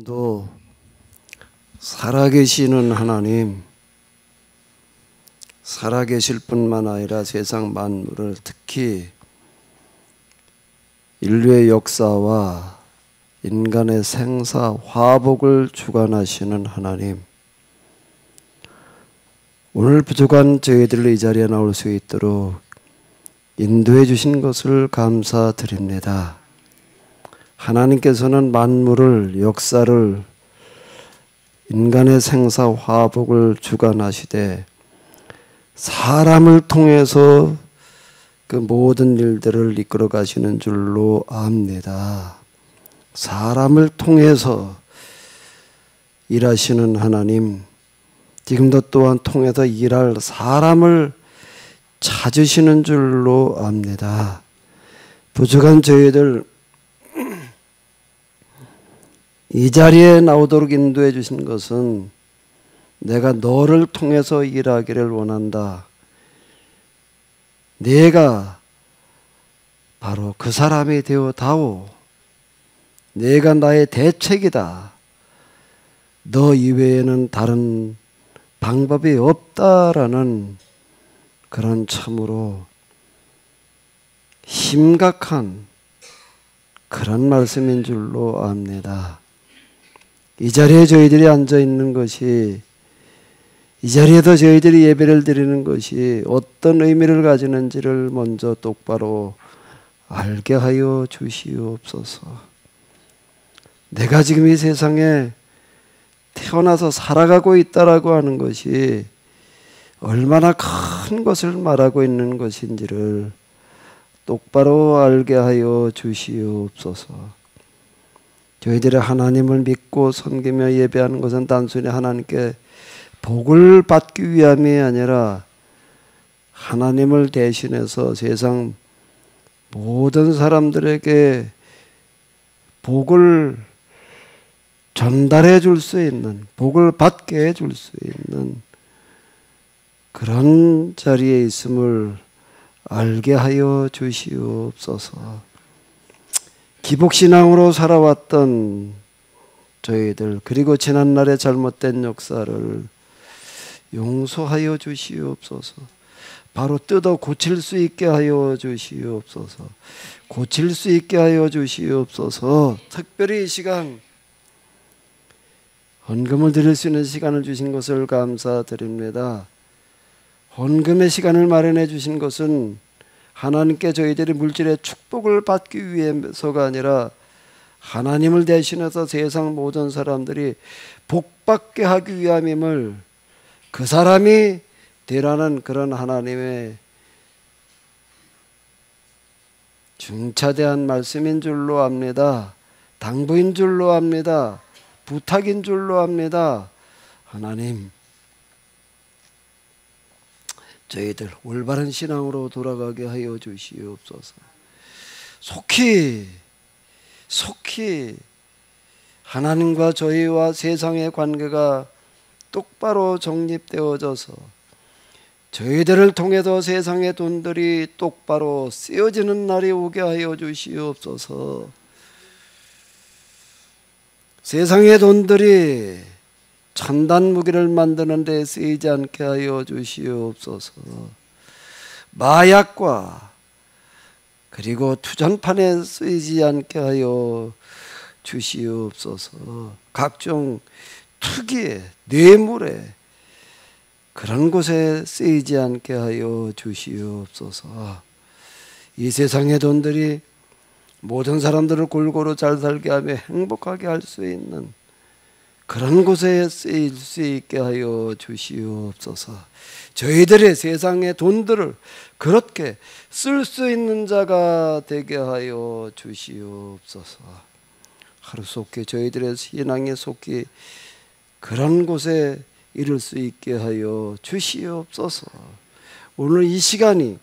도 살아계시는 하나님, 살아계실 뿐만 아니라 세상 만물을, 특히 인류의 역사와 인간의 생사, 화복을 주관하시는 하나님, 오늘 부족한 저희들 이 자리에 나올 수 있도록 인도해 주신 것을 감사드립니다. 하나님께서는 만물을, 역사를, 인간의 생사 화복을 주관하시되 사람을 통해서 그 모든 일들을 이끌어 가시는 줄로 압니다. 사람을 통해서 일하시는 하나님, 지금도 또한 통해서 일할 사람을 찾으시는 줄로 압니다. 부족한 저희들 이 자리에 나오도록 인도해 주신 것은 내가 너를 통해서 일하기를 원한다. 내가 바로 그 사람이 되어 다오. 내가 나의 대책이다. 너 이외에는 다른 방법이 없다라는 그런 참으로 심각한 그런 말씀인 줄로 압니다. 이 자리에 저희들이 앉아 있는 것이, 이 자리에서 저희들이 예배를 드리는 것이 어떤 의미를 가지는지를 먼저 똑바로 알게 하여 주시옵소서. 내가 지금 이 세상에 태어나서 살아가고 있다라고 하는 것이 얼마나 큰 것을 말하고 있는 것인지를 똑바로 알게 하여 주시옵소서. 저희들이 하나님을 믿고 섬기며 예배하는 것은 단순히 하나님께 복을 받기 위함이 아니라 하나님을 대신해서 세상 모든 사람들에게 복을 전달해 줄 수 있는, 복을 받게 해 줄 수 있는 그런 자리에 있음을 알게 하여 주시옵소서. 기복신앙으로 살아왔던 저희들, 그리고 지난날의 잘못된 역사를 용서하여 주시옵소서. 바로 뜯어 고칠 수 있게 하여 주시옵소서. 고칠 수 있게 하여 주시옵소서. 특별히 이 시간 헌금을 드릴 수 있는 시간을 주신 것을 감사드립니다. 헌금의 시간을 마련해 주신 것은 하나님께 저희들이 물질의 축복을 받기 위해서가 아니라 하나님을 대신해서 세상 모든 사람들이 복받게 하기 위함임을, 그 사람이 되라는 그런 하나님의 중차대한 말씀인 줄로 압니다. 당부인 줄로 압니다. 부탁인 줄로 압니다. 하나님, 저희들 올바른 신앙으로 돌아가게 하여 주시옵소서. 속히 하나님과 저희와 세상의 관계가 똑바로 정립되어져서 저희들을 통해서 세상의 돈들이 똑바로 쓰여지는 날이 오게 하여 주시옵소서. 세상의 돈들이 첨단 무기를 만드는 데 쓰이지 않게 하여 주시옵소서. 마약과 그리고 투전판에 쓰이지 않게 하여 주시옵소서. 각종 투기에, 뇌물에, 그런 곳에 쓰이지 않게 하여 주시옵소서. 이 세상의 돈들이 모든 사람들을 골고루 잘 살게 하며 행복하게 할 수 있는 그런 곳에 쓰일 수 있게 하여 주시옵소서. 저희들의 세상의 돈들을 그렇게 쓸 수 있는 자가 되게 하여 주시옵소서. 하루속히 저희들의 신앙의 속히 그런 곳에 이룰 수 있게 하여 주시옵소서. 오늘 이 시간이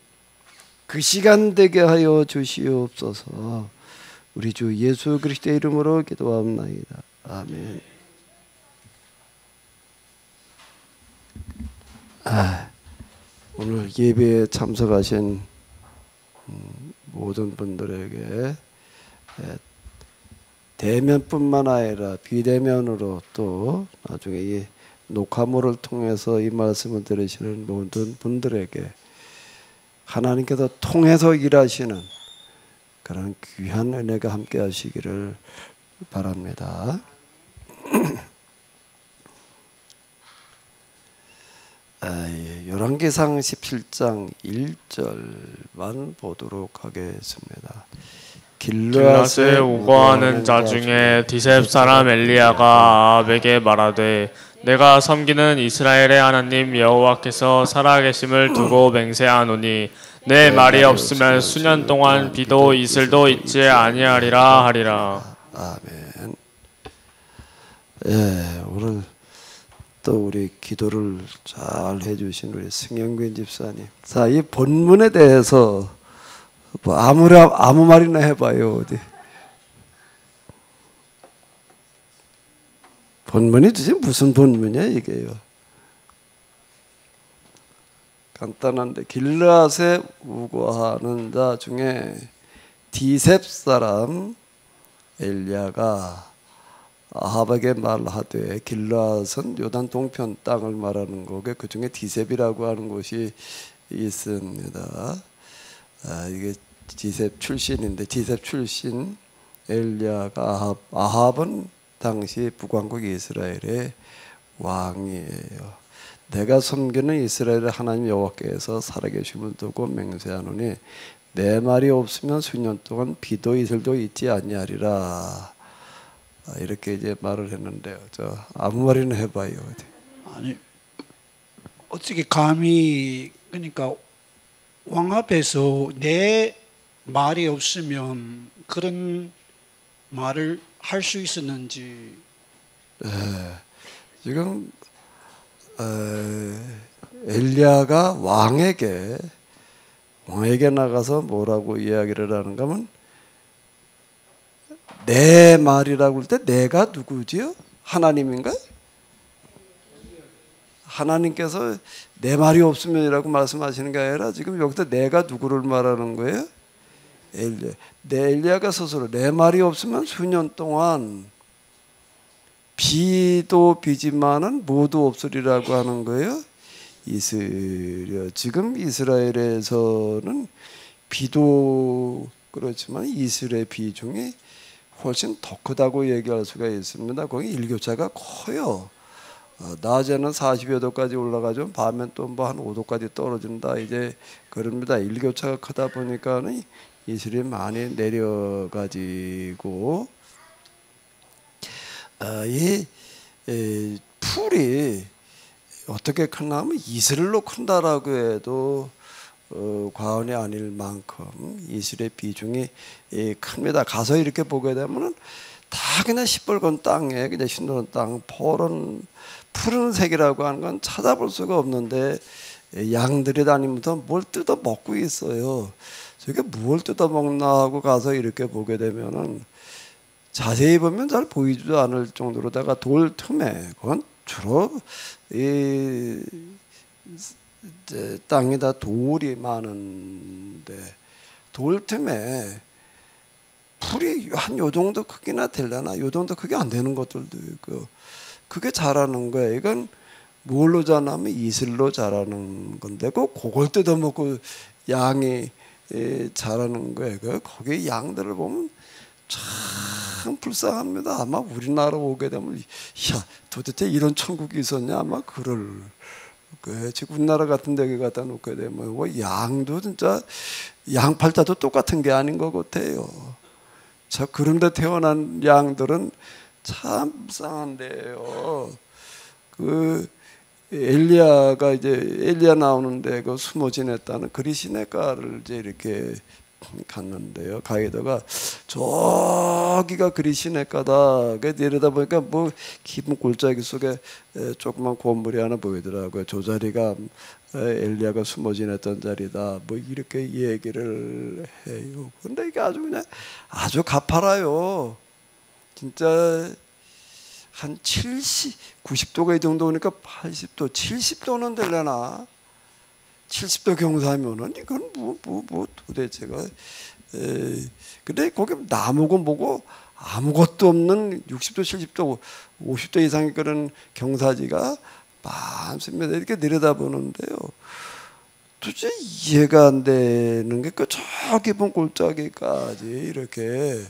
그 시간 되게 하여 주시옵소서. 우리 주 예수 그리스도의 이름으로 기도합나이다. 아멘. 오늘 예배에 참석하신 모든 분들에게 대면뿐만 아니라 비대면으로 또 나중에 이 녹화물을 통해서 이 말씀을 들으시는 모든 분들에게 하나님께서 통해서 일하시는 그런 귀한 은혜가 함께 하시기를 바랍니다. 열왕기상 17장 1절만 보도록 하겠습니다. 길앗에 우거하는 자 중에 디셉 사람 엘리야가 아합에게 말하되 내가 섬기는 이스라엘의 하나님 여호와께서 살아계심을 두고 맹세하노니 내 말이 없으면 수년 동안 비도 이슬도 있지 아니하리라 하리라. 아멘. 오늘 또 우리 기도를 잘 해주신 우리 승영균 집사님. 자, 이 본문에 대해서 뭐 아무 말이나 해봐요. 어디 본문이 도대체 무슨 본문이야 이게요? 간단한데 길앗에 우거하는 자 중에 디셉 사람 엘리야가 아합에게 말하되, 길앗은 요단 동편 땅을 말하는 거고 그 중에 디셉이라고 하는 곳이 있습니다. 이게 디셉 출신인데 디셉 출신 엘리야가 아합은 당시 북왕국 이스라엘의 왕이에요. 내가 섬기는 이스라엘의 하나님 여호와께서 살아계심을 두고 맹세하노니 내 말이 없으면 수년 동안 비도 이슬도 있지 아니하리라. 이렇게 이제 말을 했는데요. 저 아무 말이나 해봐요. 아니 어떻게 감히, 그러니까 왕 앞에서 내 말이 없으면 그런 말을 할 수 있었는지. 지금 엘리야가 왕에게 나가서 뭐라고 이야기를 하는가 하면, 내 말이라고 할 때 내가 누구지요? 하나님인가? 하나님께서 내 말이 없으면이라고 말씀하시는 게 아니라 지금 여기서 내가 누구를 말하는 거예요? 엘리야. 엘리야가 스스로 내 말이 없으면 수년 동안 비도 비지만은 뭐도 없으리라고 하는 거예요. 이슬이요. 지금 이스라엘에서는 비도 그렇지만 이슬의 비중이 훨씬 더 크다고 얘기할 수가 있습니다. 거기 일교차가 커요. 낮에는 40여 도까지 올라가죠. 밤엔 또 뭐 한 5도까지 떨어진다. 이제 그럽니다. 일교차가 크다 보니까는 이슬이 많이 내려가지고 이 풀이 어떻게 크나 하면 이슬로 큰다라고 해도 과언이 아닐 만큼 이슬의 비중이 큽니다. 가서 이렇게 보게 되면은 다 그냥 시뻘건 땅에 그냥 신도는 땅, 푸른색이라고 하는 건 찾아볼 수가 없는데 양들이 다니면서 뭘 뜯어 먹고 있어요. 저게 뭘 뜯어 먹나 하고 가서 이렇게 보게 되면은 자세히 보면 잘 보이지도 않을 정도로다가 돌 틈에, 그건 주로 이 땅에다 돌이 많은데 돌 틈에 풀이 한 요 정도 크기나 되려나, 요 정도 크기 안 되는 것들도 있고, 그게 자라는 거예요. 이건 뭘로 자라면 이슬로 자라는 건데 그걸 뜯어먹고 양이 자라는 거예요. 거기 양들을 보면 참 불쌍합니다. 아마 우리나라 오게 되면 야 도대체 이런 천국이 있었냐 아마 그럴 거예요. 지금 우리나라 같은 데 갖다 놓게 되면 뭐 양도 진짜 양팔자도 똑같은 게 아닌 것 같아요. 자, 그런데 태어난 양들은 참 불쌍한데요. 그 엘리야가 이제 엘리야 나오는데 그 숨어 지냈다는 그리시네가를 이제 이렇게 갔는데요. 가이드가 저기가 그리시네가다. 내려다 보니까 뭐 깊은 골짜기 속에 조그만 건물이 하나 보이더라고요. 저 자리가 엘리야가 숨어 지냈던 자리다. 뭐 이렇게 얘기를 해요. 근데 이게 아주 그냥 아주 가파라요. 진짜 한 90도가 이 정도 오니까 80도, 70도는 되려나? 70도 경사면은 이건 뭐 도대체가. 근데 거기 나무고 뭐고 아무것도 없는 60도, 70도, 50도 이상의 그런 경사지가 밤새며 이렇게 내려다보는데요. 도대체 이해가 안 되는 게 그 저 깊은 골짜기까지 이렇게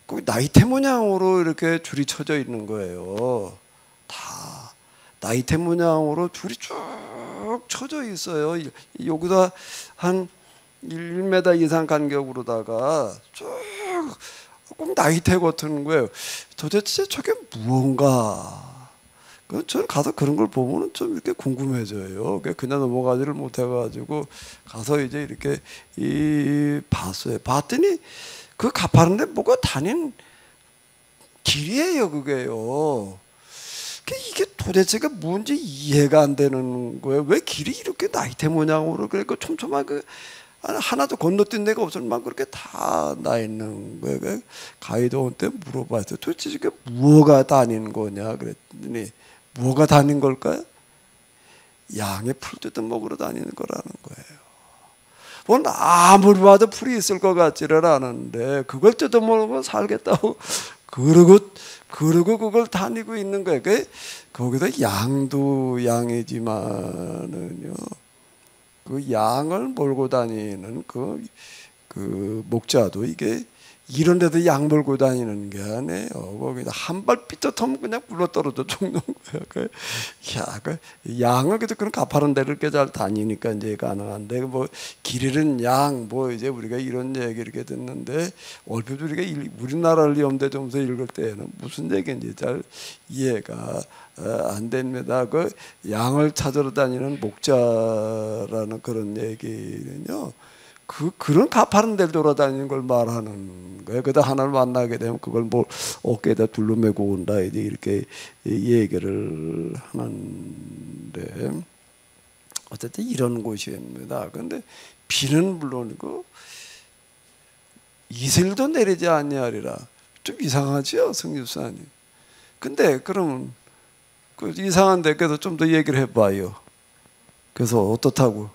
그 나이테 모양으로 이렇게 줄이 쳐져 있는 거예요. 다 나이테 모양으로 줄이 쭉 쳐져 있어요. 여기다 한 1m 이상 간격으로다가 쭉 꼭 나이테 같은 거예요. 도대체 저게 무언가? 저는 가서 그런 걸 보면은 좀 이렇게 궁금해져요. 그냥 넘어가지를 못해가지고 가서 이제 이렇게 봤어요. 봤더니 그 가파른데 뭐가 다닌 길이에요, 그게요. 이게 도대체가 뭔지 이해가 안 되는 거예요. 왜 길이 이렇게 나이테 모양으로 그러니까 촘촘하게 하나도 건너뛴 데가 없으면 그렇게 다 나 있는 거예요. 가이드한테 물어봤어요. 도대체 이게 뭐가 다닌 거냐 그랬더니 뭐가 다닌 걸까요? 양의 풀 뜯어 먹으러 다니는 거라는 거예요. 뭐 아무리 봐도 풀이 있을 것 같지를 않은데 그걸 뜯어 먹으면 살겠다고 그러고 그걸 다니고 있는 거예요. 거기서 양도 양이지만은요. 그 양을 몰고 다니는 그 목자도 이게 이런 데도 양 몰고 다니는 게 아니에요. 거기다 한 발 삐끗하면 그냥 굴러떨어져 죽는 거예요. 양을 그런 가파른 데를 꽤 잘 다니니까 이제 가능한데 뭐 길 잃은 양 뭐 이제 우리가 이런 얘기 이렇게 듣는데 얼핏 우리가 우리나라를 염대점에서 읽을 때는 무슨 얘기인지 잘 이해가 안 됩니다. 그 양을 찾으러 다니는 목자라는 그런 얘기는요. 그런 가파른 데를 돌아다니는 걸 말하는 거예요. 그러다 하나를 만나게 되면 그걸 뭐 어깨에다 둘러매고 온다 이제 이렇게 얘기를 하는데 어쨌든 이런 곳입니다. 그런데 비는 물론이고 이슬도 내리지 아니하리라. 좀 이상하죠, 성유사님. 근데 그러면 그 이상한데 그래서 좀 더 얘기를 해봐요. 그래서 어떻다고?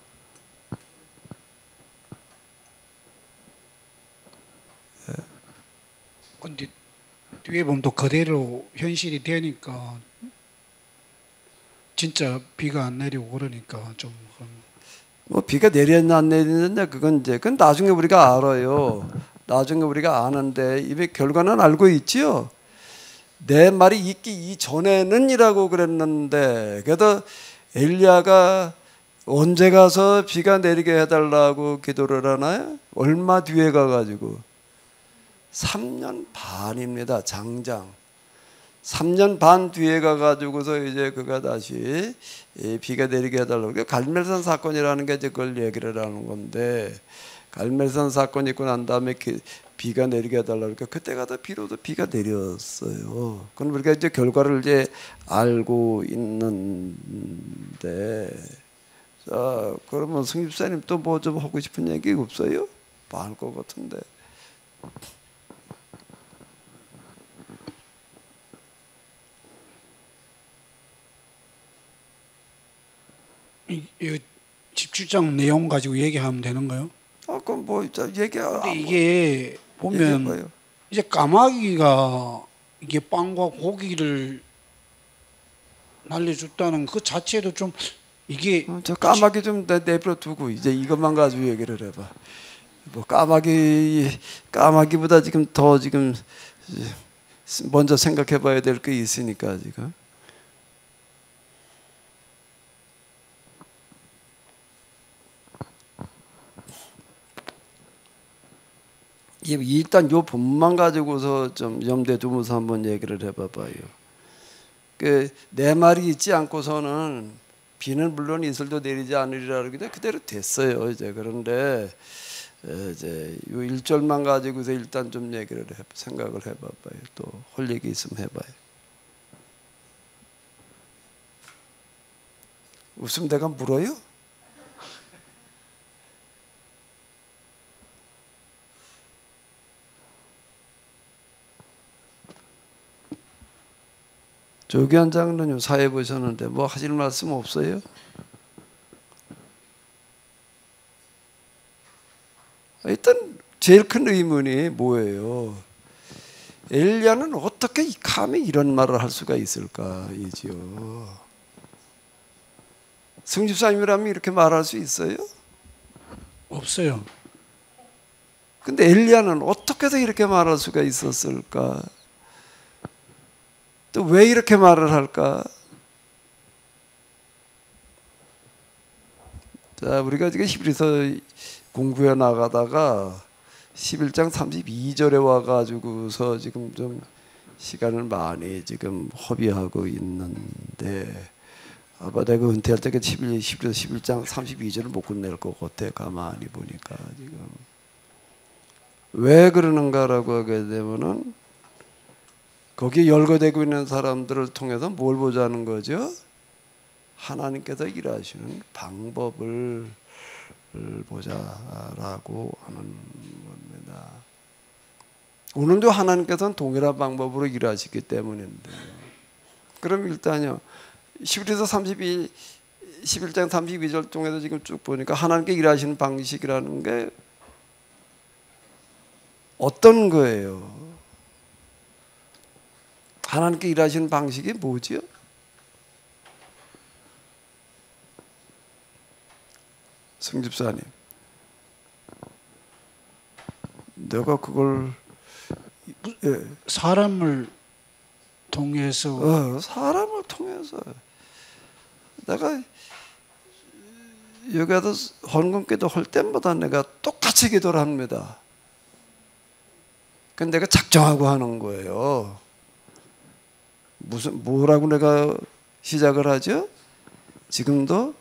근데 뒤에 보면 또 그대로 현실이 되니까 진짜 비가 안 내리고 그러니까 좀 뭐 비가 내렸냐 안 내렸냐 그건 나중에 우리가 알아요. 나중에 우리가 아는데 이미 결과는 알고 있지요. 내 말이 있기 이전에는이라고 그랬는데 그래도 엘리야가 언제 가서 비가 내리게 해달라고 기도를 하나요? 얼마 뒤에 가가지고 3년 반입니다. 장장 3년 반 뒤에 가가지고서 이제 그가 다시 비가 내리게 해달라고. 갈멜산 사건이라는 게 이제 그걸 얘기를 하는 건데 갈멜산 사건이 있고 난 다음에 비가 내리게 해달라고. 그때 가다 비로도 비가 내렸어요. 그럼 우리가 이제 결과를 이제 알고 있는데 자 그러면 승집사님 또 뭐 좀 하고 싶은 얘기 없어요? 많을 것 같은데. 이 17장 내용 가지고 얘기하면 되는가요? 그럼 뭐 얘기. 근데 이게 보면 얘기해봐요. 이제 까마귀가 이게 빵과 고기를 날려줬다는 그 자체도 좀 이게 저 까마귀 좀 내버려 두고 이제 이것만 가지고 얘기를 해봐. 뭐 까마귀보다 지금 더 지금 먼저 생각해봐야 될 게 있으니까 지금. 일단 요 본만 가지고서 좀 염두에 두면서 한번 얘기를 해봐봐요. 내 말이 있지 않고서는 비는 물론 이슬도 내리지 않으리라 그러는데 그대로 됐어요. 이제 그런데 이제 요 1절만 가지고서 일단 좀 얘기를 생각을 해봐봐요. 또 할 얘기 있으면 해봐요. 웃으면 내가 물어요? 조기환 장로님 사회 보셨는데 뭐 하실 말씀 없어요? 일단 제일 큰 의문이 뭐예요? 엘리야는 어떻게 감히 이런 말을 할 수가 있을까이지요. 승집사님이라면 이렇게 말할 수 있어요? 없어요. 근데 엘리야는 어떻게 해서 이렇게 말할 수가 있었을까? 또 왜 이렇게 말을 할까? 자, 우리가 지금 히브리서 공부해 나가다가 11장 32절에 와가지고서 지금 좀 시간을 많이 지금 허비하고 있는데 아마 내가 은퇴할 때 11장 32절을 못 끝낼 것 같아. 가만히 보니까 지금 왜 그러는가라고 하게 되면은 거기에 열거되고 있는 사람들을 통해서 뭘 보자는 거죠? 하나님께서 일하시는 방법을 보자라고 하는 겁니다. 오늘도 하나님께서는 동일한 방법으로 일하시기 때문인데, 그럼 일단요 11장 32절 통해서 지금 쭉 보니까 하나님께 일하시는 방식이라는 게 어떤 거예요? 하나님께 일하시는 방식이 뭐지요? 승집사님, 내가 그걸 사람을 통해서 사람을 통해서 내가 여기 와서 헌금기도 할 때마다 내가 똑같이 기도를 합니다. 근데 내가 작정하고 하는 거예요. 뭐라고 내가 시작을 하죠? 지금도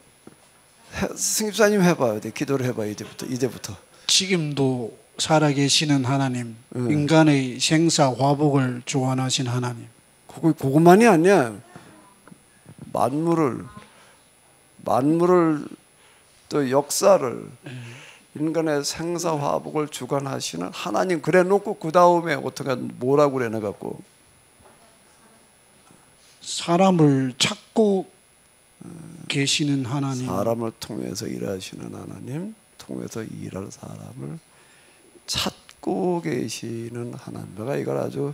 승집사님 해봐요. 기도를 해봐요. 이제부터. 지금도 살아계시는 하나님, 인간의 생사 화복을 주관하신 하나님. 그것만이 아니야. 만물을 또 역사를 인간의 생사 화복을 주관하시는 하나님 그래놓고 그 다음에 어떻게 뭐라고 그래 내갖고 사람을 찾고 계시는 하나님. 사람을 통해서 일하시는 하나님, 통해서 일할 사람을 찾고 계시는 하나님. 내가 이걸 아주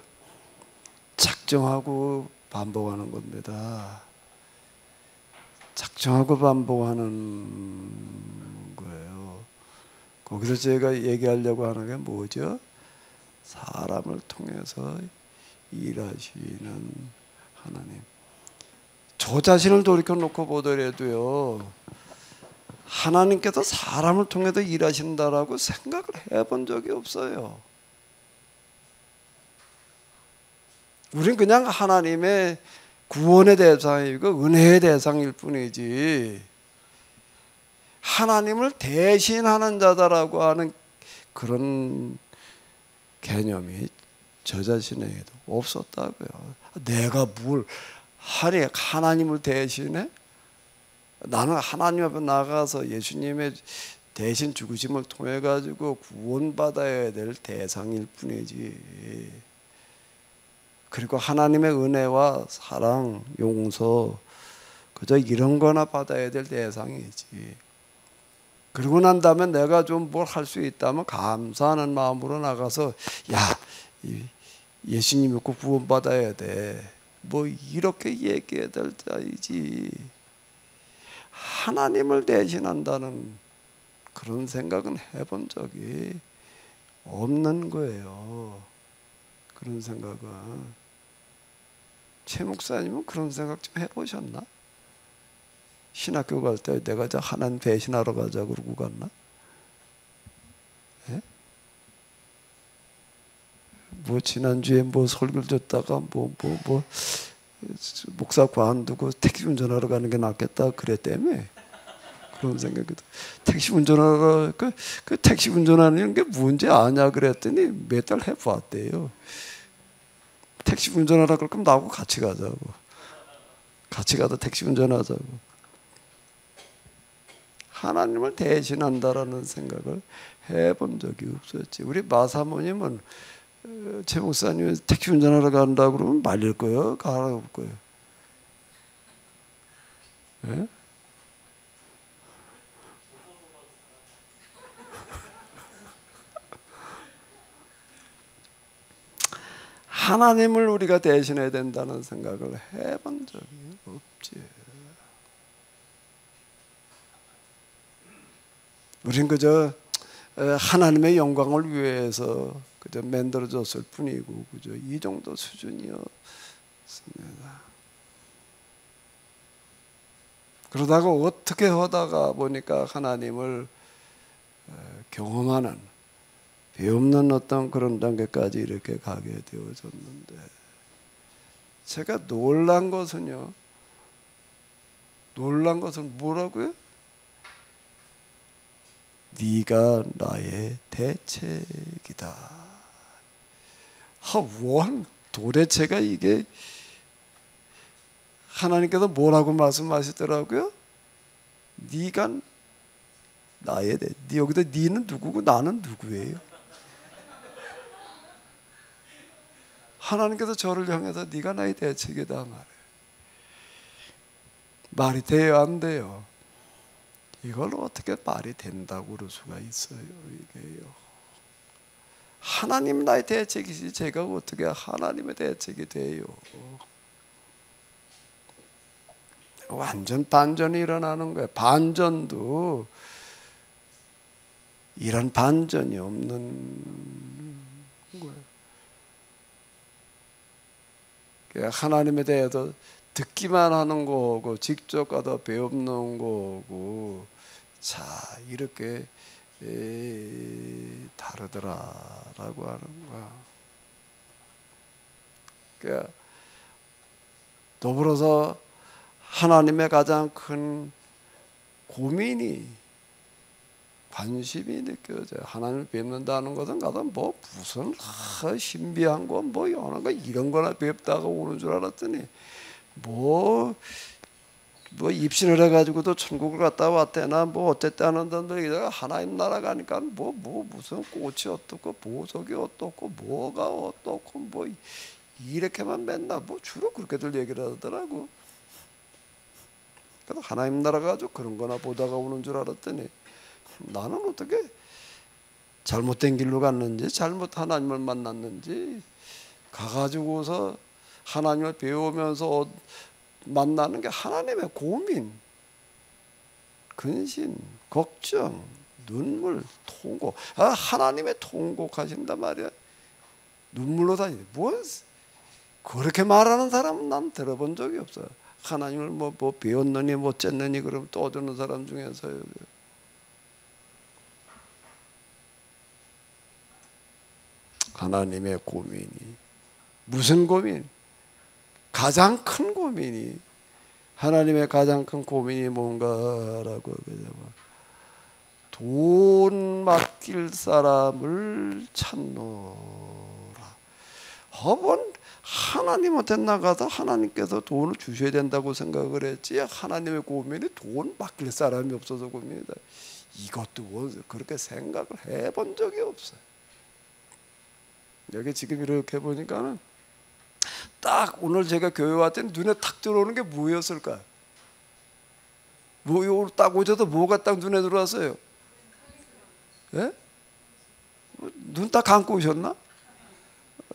작정하고 반복하는 겁니다. 작정하고 반복하는 거예요. 거기서 제가 얘기하려고 하는 게 뭐죠? 사람을 통해서 일하시는 하나님. 저 자신을 돌이켜놓고 보더라도요, 하나님께서 사람을 통해서 일하신다라고 생각을 해본 적이 없어요. 우린 그냥 하나님의 구원의 대상이고 은혜의 대상일 뿐이지 하나님을 대신하는 자다라고 하는 그런 개념이 저 자신에게도 없었다고요. 내가 뭘 하나님을 대신해? 나는 하나님 앞에 나가서 예수님의 대신 죽으심을 통해 가지고 구원받아야 될 대상일 뿐이지. 그리고 하나님의 은혜와 사랑, 용서 그저 이런 거나 받아야 될 대상이지. 그러고 난 다음에 내가 좀 뭘 할 수 있다면 감사하는 마음으로 나가서 야, 예수님 믿고 구원받아야 돼. 뭐 이렇게 얘기해야 될 자이지. 하나님을 대신한다는 그런 생각은 해본 적이 없는 거예요. 그런 생각은. 최 목사님은 그런 생각 좀 해보셨나? 신학교 갈 때 내가 저 하나님 대신하러 가자 그러고 갔나? 예? 뭐 지난주에 뭐 설교를 듣다가 뭐 목사 관두고 택시 운전하러 가는 게 낫겠다 그랬다며. 그런 생각이 택시 운전하러 그 택시 운전하는 게 뭔지 아냐 그랬더니 몇 달 해봤대요. 택시 운전하라 그럴 거면 나하고 같이 가자고. 같이 가서 택시 운전하자고. 하나님을 대신한다라는 생각을 해본 적이 없었지. 우리 마사모님은 최 목사님이 택시 운전하러 간다고 그러면 말릴 거예요? 가라고 할 거예요? 예? 하나님을 우리가 대신해야 된다는 생각을 해본 적이 없지. 우린 그저 하나님의 영광을 위해서 그저 만들어졌을 뿐이고 그저 이 정도 수준이었습니다. 그러다가 어떻게 하다가 보니까 하나님을 경험하는 배움는 어떤 그런 단계까지 이렇게 가게 되어졌는데, 제가 놀란 것은 뭐라고요? 네가 나의 대책이다. 도대체가 이게 하나님께서 뭐라고 말씀하시더라고요? 네가 나의 여기다 네는 누구고 나는 누구예요? 하나님께서 저를 향해서 네가 나의 대책이다 말해요. 말이 돼요, 안 돼요? 이걸 어떻게 말이 된다고 그럴 수가 있어요? 이게요. 하나님 나의 대책이지 제가 어떻게 하나님의 대책이 돼요? 완전 반전이 일어나는 거예요. 반전도 이런 반전이 없는 거예요. 하나님에 대해서 듣기만 하는 거고 직접 가서 배우는 거고 자 이렇게 다르더라라고 하는 거야. 그러니까 더불어서 하나님의 가장 큰 고민이 관심이 느껴져요. 하나님을 뵙는다는 것은 가서 뭐 무슨 신비한 거 뭐 이런 거나 뵙다가 오는 줄 알았더니 뭐 입신을 해가지고도 천국을 갔다 왔대나 뭐 어쨌다는 던들 하나님 나라 가니까 뭐 무슨 꽃이 어떻고 보석이 어떻고 뭐가 어떻고 뭐 이렇게만 맨날 뭐 주로 그렇게들 얘기를 하더라고. 그래서 하나님 나라 가지고 그런 거나 보다가 오는 줄 알았더니 나는 어떻게 잘못된 길로 갔는지 잘못 하나님을 만났는지 가가지고서 하나님을 배우면서 만나는 게 하나님의 고민, 근심, 걱정, 눈물, 통곡. 하나님의 통곡하신단 말이야. 눈물로 다니지. 그렇게 말하는 사람은 난 들어본 적이 없어요. 하나님을 뭐 배웠느니 못 쨌느니 그러면 떠드는 사람 중에서요. 하나님의 고민이 무슨 고민? 가장 큰 고민이 하나님의 가장 큰 고민이 뭔가라고 하면 돈 맡길 사람을 찾노라. 하나님한테 나가서 하나님께서 돈을 주셔야 된다고 생각을 했지 하나님의 고민이 돈 맡길 사람이 없어서 고민이다. 이것도 그렇게 생각을 해본 적이 없어요. 여기 지금 이렇게 보니까는 딱 오늘 제가 교회 왔더니 눈에 탁 들어오는 게 뭐였을까? 딱 오셔서 뭐가 딱 눈에 들어왔어요? 예? 눈 딱 감고 오셨나?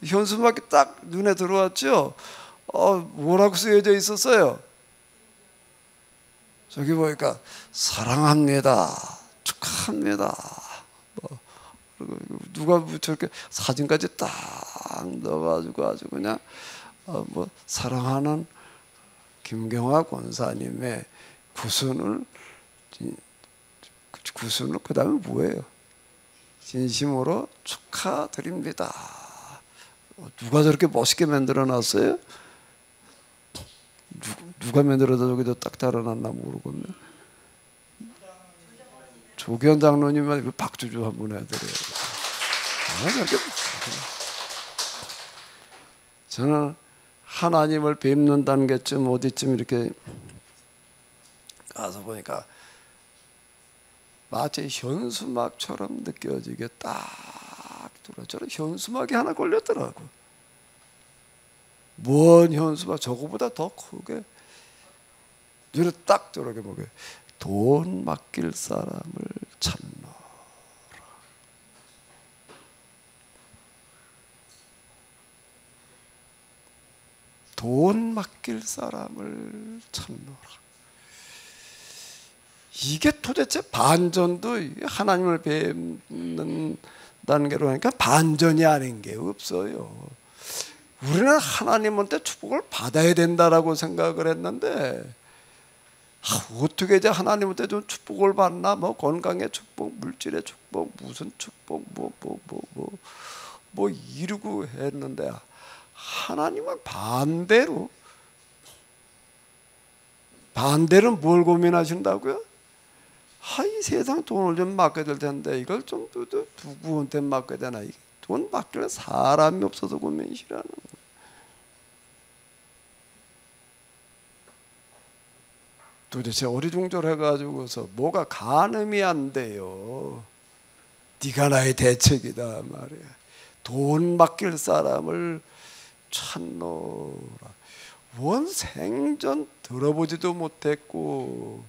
현수막이 딱 눈에 들어왔죠? 뭐라고 쓰여져 있었어요? 저기 보니까 사랑합니다. 축하합니다. 누가 저렇게 사진까지 딱 넣어가지고 아주 그냥 사랑하는 김경화 권사님의 구순을 그 다음에 뭐예요? 진심으로 축하드립니다. 누가 저렇게 멋있게 만들어놨어요? 누가 만들어서 저기도 딱 달아놨나 모르겠네. 조기현 장로님은 박주주 한번 해드려요. 저는 하나님을 뵙는 단계쯤 어디쯤 이렇게 가서 보니까 마치 현수막처럼 느껴지게 딱 들어. 저는 현수막이 하나 걸렸더라고. 뭔 현수막? 저거보다 더 크게 눈에 딱 들어오게 보게. 돈 맡길 사람을 찾노라. 돈 맡길 사람을 찾노라. 이게 도대체 반전도 하나님을 뵙는 단계로 하니까 반전이 아닌 게 없어요. 우리는 하나님한테 축복을 받아야 된다라고 생각을 했는데 어떻게 이제 하나님한테 좀 축복을 받나? 뭐 건강의 축복, 물질의 축복, 무슨 축복, 뭐 이루고 했는데 하나님은 반대로 뭘 고민하신다고요? 이 세상 돈을 좀 맡게 될 텐데 이걸 좀 누구한테 맡게 되나? 돈 맡길 사람이 없어서 고민이라는 거예요. 도대체 어리둥절해가지고서 뭐가 가늠이 안 돼요. 네가 나의 대책이다 말이야. 돈 맡길 사람을 찾노라. 원 생전 들어보지도 못했고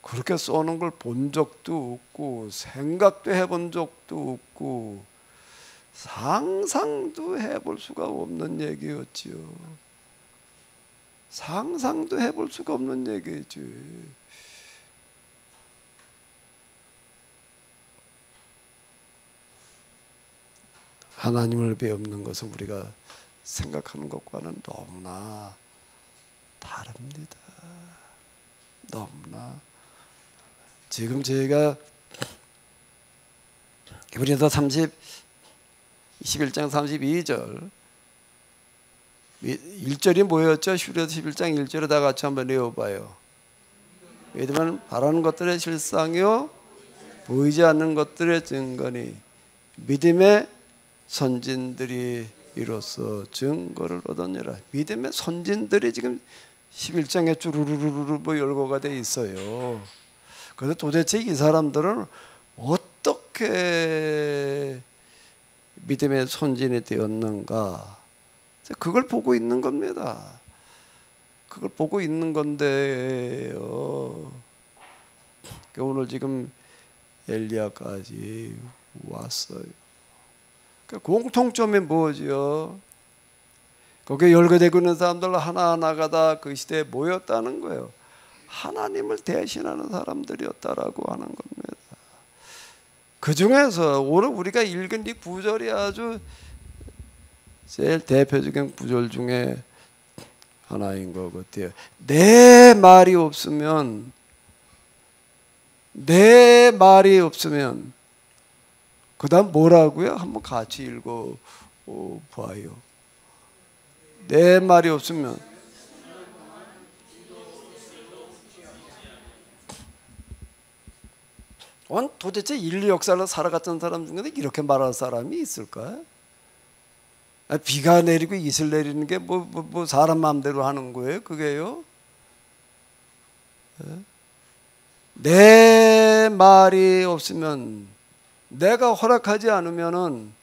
그렇게 쏘는 걸 본 적도 없고 생각도 해본 적도 없고 상상도 해볼 수가 없는 얘기였지요. 상상도 해볼 수가 없는 얘기지. 하나님을 배우는 것은 우리가 생각하는 것과는 너무나 다릅니다. 너무나. 지금 저희가 히브리서 11장 32절 1절이 뭐였죠? 히브리서 11장 1절에 다 같이 한번 외워봐요. 믿음은 바라는 것들의 실상이요 보이지 않는 것들의 증거니 믿음의 선진들이 이로써 증거를 얻었느라. 믿음의 선진들이 지금 11장에 쭈루루루루 뭐 열거가 돼 있어요. 그래서 도대체 이 사람들은 어떻게 믿음의 선진이 되었는가? 그걸 보고 있는 겁니다. 그걸 보고 있는 건데요. 오늘 지금 엘리야까지 왔어요. 공통점이 뭐죠? 거기에 열거되고 있는 사람들 하나하나가 다 그 시대에 모였다는 거예요. 하나님을 대신하는 사람들이었다라고 하는 겁니다. 그 중에서 오늘 우리가 읽은 이 구절이 아주 제일 대표적인 구절 중에 하나인 것 같아요. 내 말이 없으면 그 다음 뭐라고요? 한번 같이 읽어봐요. 내 말이 없으면 도대체 인류 역사를 살아갔던 사람 중에 이렇게 말할 사람이 있을까? 비가 내리고 이슬 내리는 게 뭐 사람 마음대로 하는 거예요? 그게요? 내 말이 없으면 내가 허락하지 않으면은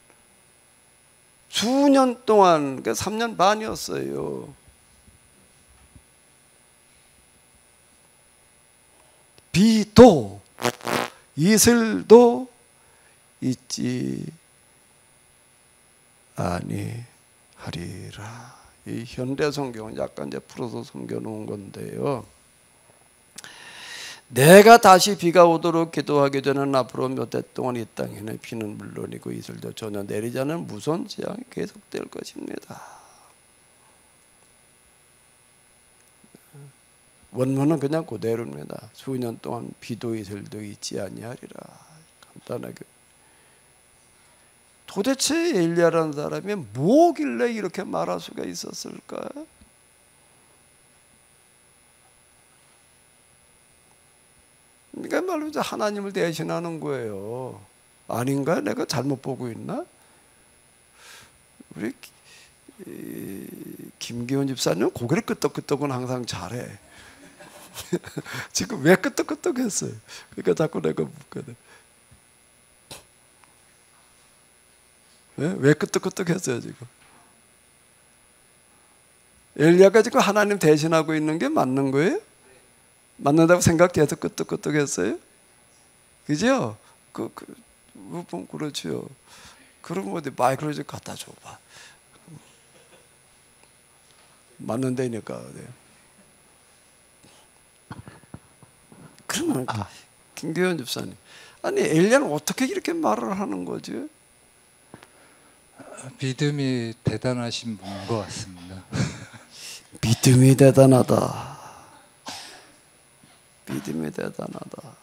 수년 동안 3년 반이었어요. 비도 이슬도 있지 아니하리라. 이 현대 성경은 약간 이제 풀어서 섬겨놓은 건데요. 내가 다시 비가 오도록 기도하기 전에는 앞으로 몇 해 동안 이 땅에는 비는 물론이고 이슬도 전혀 내리지 않은 무서운 재앙이 계속될 것입니다. 원문은 그냥 그대로입니다. 수년 동안 비도 이슬도 있지 아니하리라. 간단하게. 도대체 엘리야라는 사람이 뭐길래 이렇게 말할 수가 있었을까? 그러니까 말로 이제 하나님을 대신하는 거예요. 아닌가? 내가 잘못 보고 있나? 우리 김기훈 집사님 고개를 끄덕끄덕은 항상 잘해. 지금 왜 끄덕끄덕했어요? 그러니까 자꾸 내가 묻거든. 왜 끄덕끄덕했어요 지금? 엘리야가 지금 하나님 대신하고 있는 게 맞는 거예요? 맞는다고 생각돼서 끄덕끄덕했어요? 그죠? 그렇죠. 그럼 어디 마이크를 좀 갖다 줘봐. 맞는 데니까. 네. 그러면 김규현 집사님, 아니 엘리야는 어떻게 이렇게 말을 하는 거지? 믿음이 대단하신 분인 것 같습니다. 믿음이 대단하다. 믿음이 대단하다.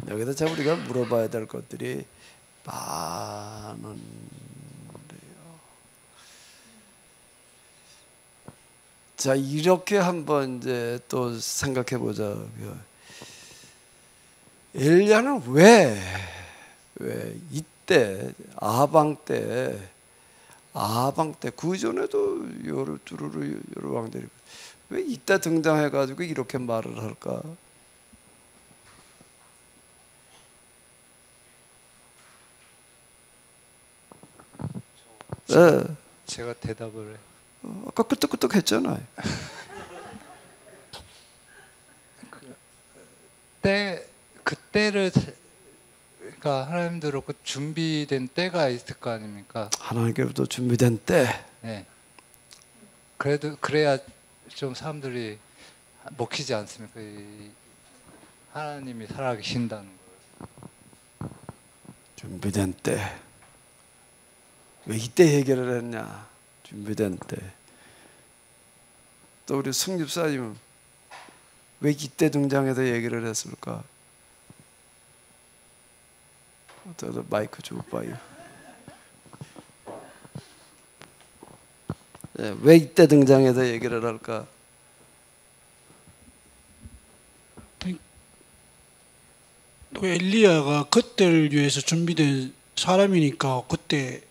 여기다 참 우리가 물어봐야 될 것들이 많은데요. 자, 이렇게 한번 이제 또 생각해 보자고요. 엘리야는 왜 이때 아방 때 그 전에도 여러 왕들이 왜 이때 등장해 가지고 이렇게 말을 할까? 네. 제가 대답을 해. 아까 끄떡끄떡 했잖아요. 그때를 그러니까 하나님대로 그 준비된 때가 있을 거 아닙니까? 하나님께로부터 준비된 때. 네. 그래야 좀 사람들이 먹히지 않습니까? 하나님이 살아계신다는 걸. 준비된 때. 왜 이때 해결을 했냐? 준비된 때. 또 우리 승집사님은 왜 이때 등장해서 얘기를 했을까? 또 마이크 줘봐요. 네, 왜 이때 등장해서 얘기를 할까? 또 엘리야가 그때를 위해서 준비된 사람이니까 그때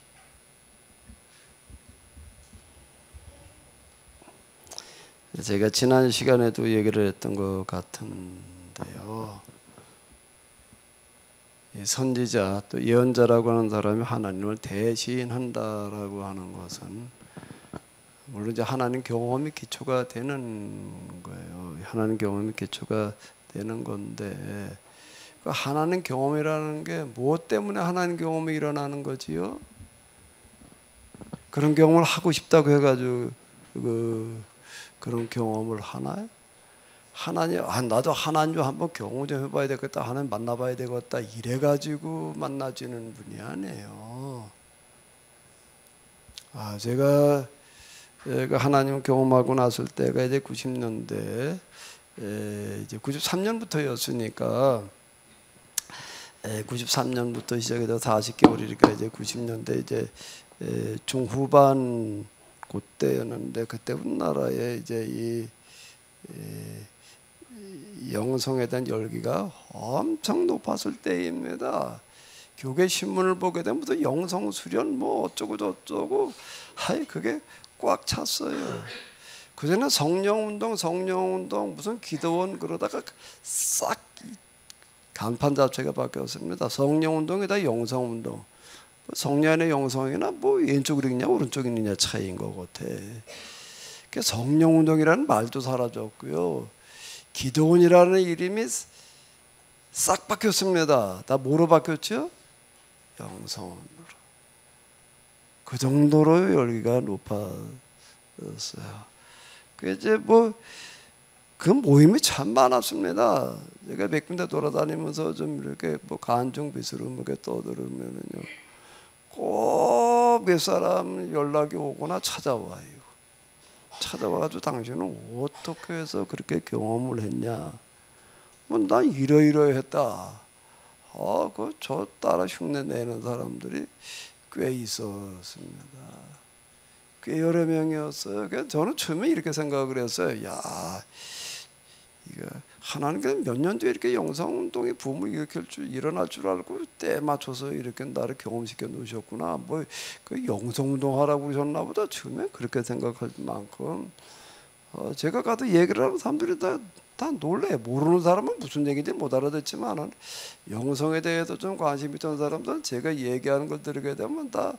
제가 지난 시간에도 얘기를 했던 것 같은데요. 이 선지자 또 예언자라고 하는 사람이 하나님을 대신한다라고 하는 것은 물론 이제 하나님 경험이 기초가 되는 거예요. 하나님 경험이 기초가 되는 건데 그 하나님 경험이라는 게 무엇 때문에 하나님 경험이 일어나는 거지요? 그런 경험을 하고 싶다고 해가지고 그런 경험을 하나요? 하나님, 나도 하나님 한번 경험 좀 해봐야 되겠다, 하나님 만나봐야 되겠다 이래가지고 만나지는 분이 아니에요. 제가 하나님 경험하고 났을 때가 이제 90년대, 이제 93년부터였으니까 93년부터 시작해서 40개월이니까 이제 90년대 이제 중후반 그때였는데 그때 우리나라에 이제 이 영성에 대한 열기가 엄청 높았을 때입니다. 교계 신문을 보게 되면 또 영성 수련 뭐 어쩌고 저쩌고 그게 꽉 찼어요. 그전에 성령운동 무슨 기도원 그러다가 싹 간판 자체가 바뀌었습니다. 성령운동에다 영성운동. 성령의 영성이나 뭐 왼쪽으로 있냐 오른쪽이 있냐 차이인 것 같아. 성령운동이라는 말도 사라졌고요. 기도원이라는 이름이 싹 바뀌었습니다. 다 뭐로 바뀌었죠? 영성으로. 그 정도로 열기가 높았어요. 이제 그 모임이 참 많았습니다. 제가 몇 군데 돌아다니면서 좀 이렇게 간증 빚으로 이렇게 떠들으면요, 꼭 몇 사람 연락이 오거나 찾아와요. 찾아와가지고 당신은 어떻게 해서 그렇게 경험을 했냐? 난 이러이러했다. 저 따라 흉내 내는 사람들이 꽤 있었습니다. 꽤 여러 명이었어요. 그래서 저는 처음에 이렇게 생각을 했어요. 이거 하나님께서 몇 년 뒤에 이렇게 영성운동이 붐을 일어날 줄 알고 때 맞춰서 이렇게 나를 경험시켜 놓으셨구나. 그 영성운동 하라고 그러셨나 보다. 처음에 그렇게 생각할 만큼 제가 가도 얘기를 하는 사람들이 다 놀래. 모르는 사람은 무슨 얘기인지 못 알아듣지만 영성에 대해서 좀 관심 있던 사람들은 제가 얘기하는 걸 들으게 되면 다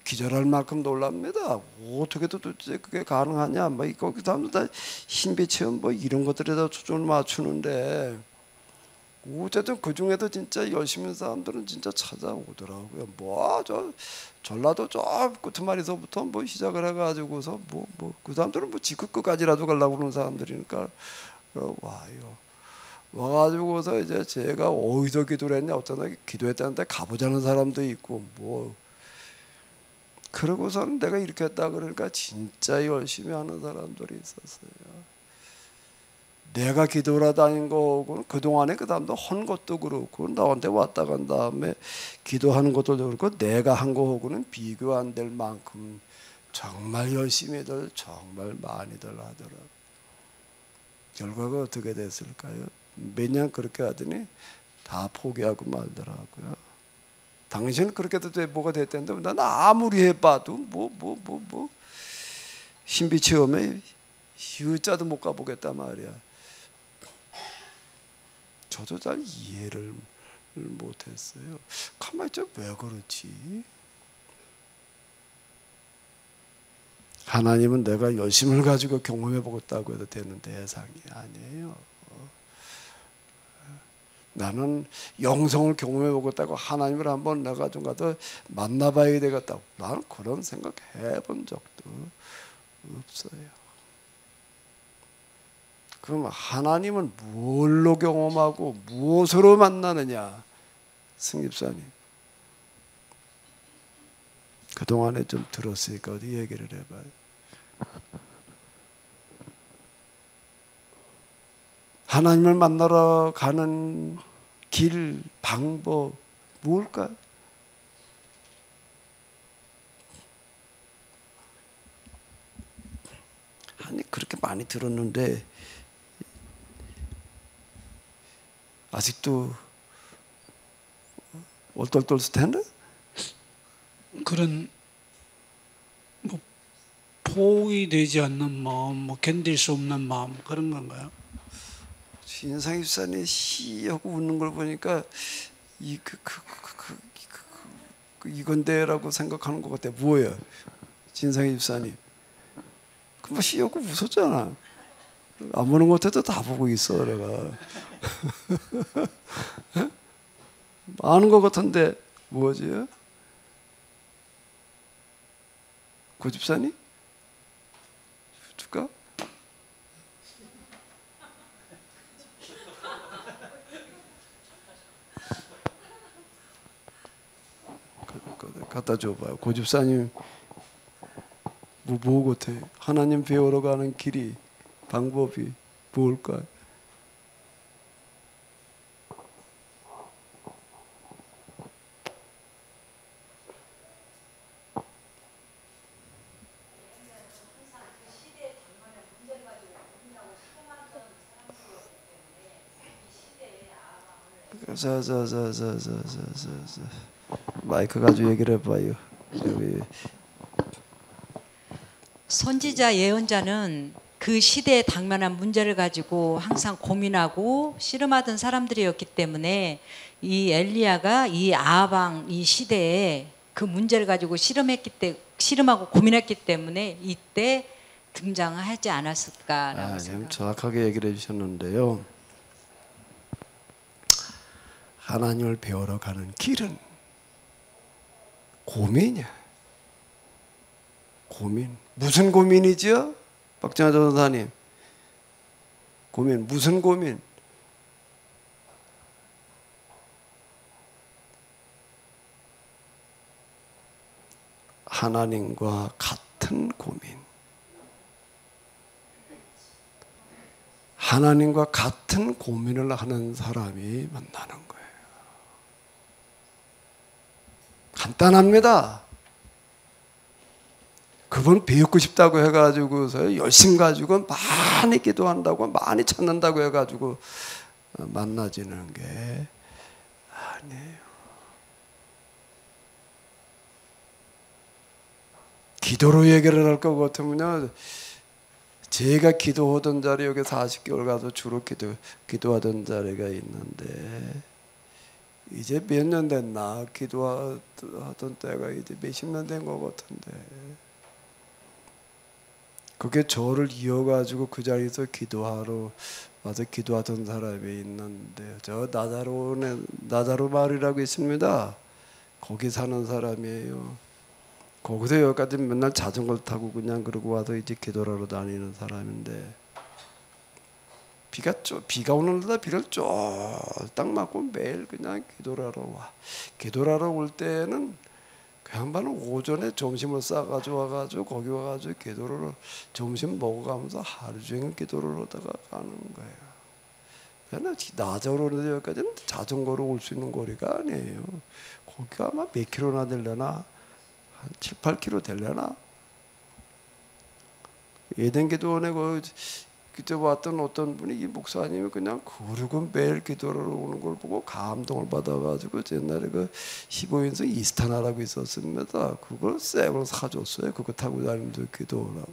기절할 만큼 놀랍니다. 어떻게 도대체 그게 가능하냐? 그 사람들 다 신비 체험 이런 것들에다 초점을 맞추는데 어쨌든 그 중에도 진짜 열심히 하는 사람들은 진짜 찾아오더라고요. 뭐 저 전라도 저 끝머리서부터 뭐 시작을 해가지고서 뭐 그 사람들은 뭐 지구 끝까지라도 가려고 그러는 사람들이니까 와요. 와가지고서 이제 제가 어디서 기도를 했냐, 어쩌나 기도했다는데 가보자는 사람도 있고 뭐 그러고서는 내가 이렇게 했다 그러니까 진짜 열심히 하는 사람들이 있었어요. 내가 기도를 다닌 거고는 그동안에 그 다음도 한 것도 그렇고 나한테 왔다 간 다음에 기도하는 것도 그렇고 내가 한 거하고는 비교 안 될 만큼 정말 열심히들 정말 많이들 하더라고요. 결과가 어떻게 됐을까요? 몇 년 그렇게 하더니 다 포기하고 말더라고요. 당신은 그렇게 해도 뭐가 됐다는데 난 아무리 해봐도 뭐 신비 체험에 휴자도 못 가보겠단 말이야. 저도 잘 이해를 못했어요. 가만히 있자, 왜 그렇지? 하나님은 내가 열심을 가지고 경험해 보겠다고 해도 되는 대상이 아니에요. 나는 영성을 경험해 보겠다고 하나님을 한번 내가 좀 가서 만나봐야 되겠다고 나는 그런 생각 해본 적도 없어요. 그럼 하나님은 뭘로 경험하고 무엇으로 만나느냐? 승집사님 그동안에 좀 들었으니까 어디 얘기를 해봐요. 하나님을 만나러 가는 길, 방법 뭘까요? 아니 그렇게 많이 들었는데 아직도 얼떨떨 텐데? 그런 뭐 포기되지 않는 마음, 뭐 견딜 수 없는 마음 그런 건가요? 진상 입산이 시하고 웃는 걸 보니까 이건데라고 생각하는 것 같아. 뭐예요? 진상 입산이 그 뭐 시하고 웃었잖아. 안 보는 것 같아도 다 보고 있어 내가. 아는 것 같은데 뭐지? 고집사니? 줄까? 갖다 줘봐요. 고집사님 뭐 같아? 하나님 배우러 가는 길이 방법이 뭘까요? 자 마이크 가지고 얘기를 해봐요. 여기. 선지자 예언자는 그 시대에 당면한 문제를 가지고 항상 고민하고 씨름하던 사람들이었기 때문에 이 엘리야가 이 아합 이 시대에 그 문제를 가지고 씨름하고 고민했기 때문에 이때 등장하지 않았을까라고 지금 정확하게 얘기를 해주셨는데요. 하나님을 배우러 가는 길은 고민이야. 고민. 무슨 고민이죠? 박정하 전사님. 고민. 무슨 고민? 하나님과 같은 고민. 하나님과 같은 고민을 하는 사람이 만나는 거예요. 간단합니다. 그분 배우고 싶다고 해가지고서 열심 가지고 많이 기도한다고 많이 찾는다고 해가지고 만나지는 게 아니에요. 기도로 얘기를 할 것 같으면요, 제가 기도하던 자리 여기 40개월 가서 주로 기도하던 자리가 있는데 이제 몇 년 됐나 기도하던 때가 이제 몇십 년 된 것 같은데 그게 저를 이어가지고 그 자리에서 기도하러 와서 기도하던 사람이 있는데 저 나자로 마을이라고 있습니다. 거기 사는 사람이에요. 거기서 여기까지 맨날 자전거를 타고 그냥 그러고 와서 이제 기도를 하러 다니는 사람인데 비가 오는 날다 비를 쫄딱 맞고 매일 그냥 기도를 하러 와. 기도를 하러 올 때는 그 양반은 오전에 점심을 싸가지고 와가지고 거기 와가지고 기도를 점심 먹어가면서 하루 종일 기도를 하다가 가는 거예요. 그냥 낮으로 오는데 여기까지는 자전거로 올 수 있는 거리가 아니에요. 거기가 아마 몇 킬로나 되려나? 한 7, 8km 되려나? 예den기도원에 그때 왔던 어떤 분이 이 목사님이 그냥 그러고 매일 기도를 오는 걸 보고 감동을 받아가지고 옛날에 그 15인승 이스타나라고 있었습니다. 그걸 새 걸 사줬어요. 그거 타고 다니면서 기도하라고.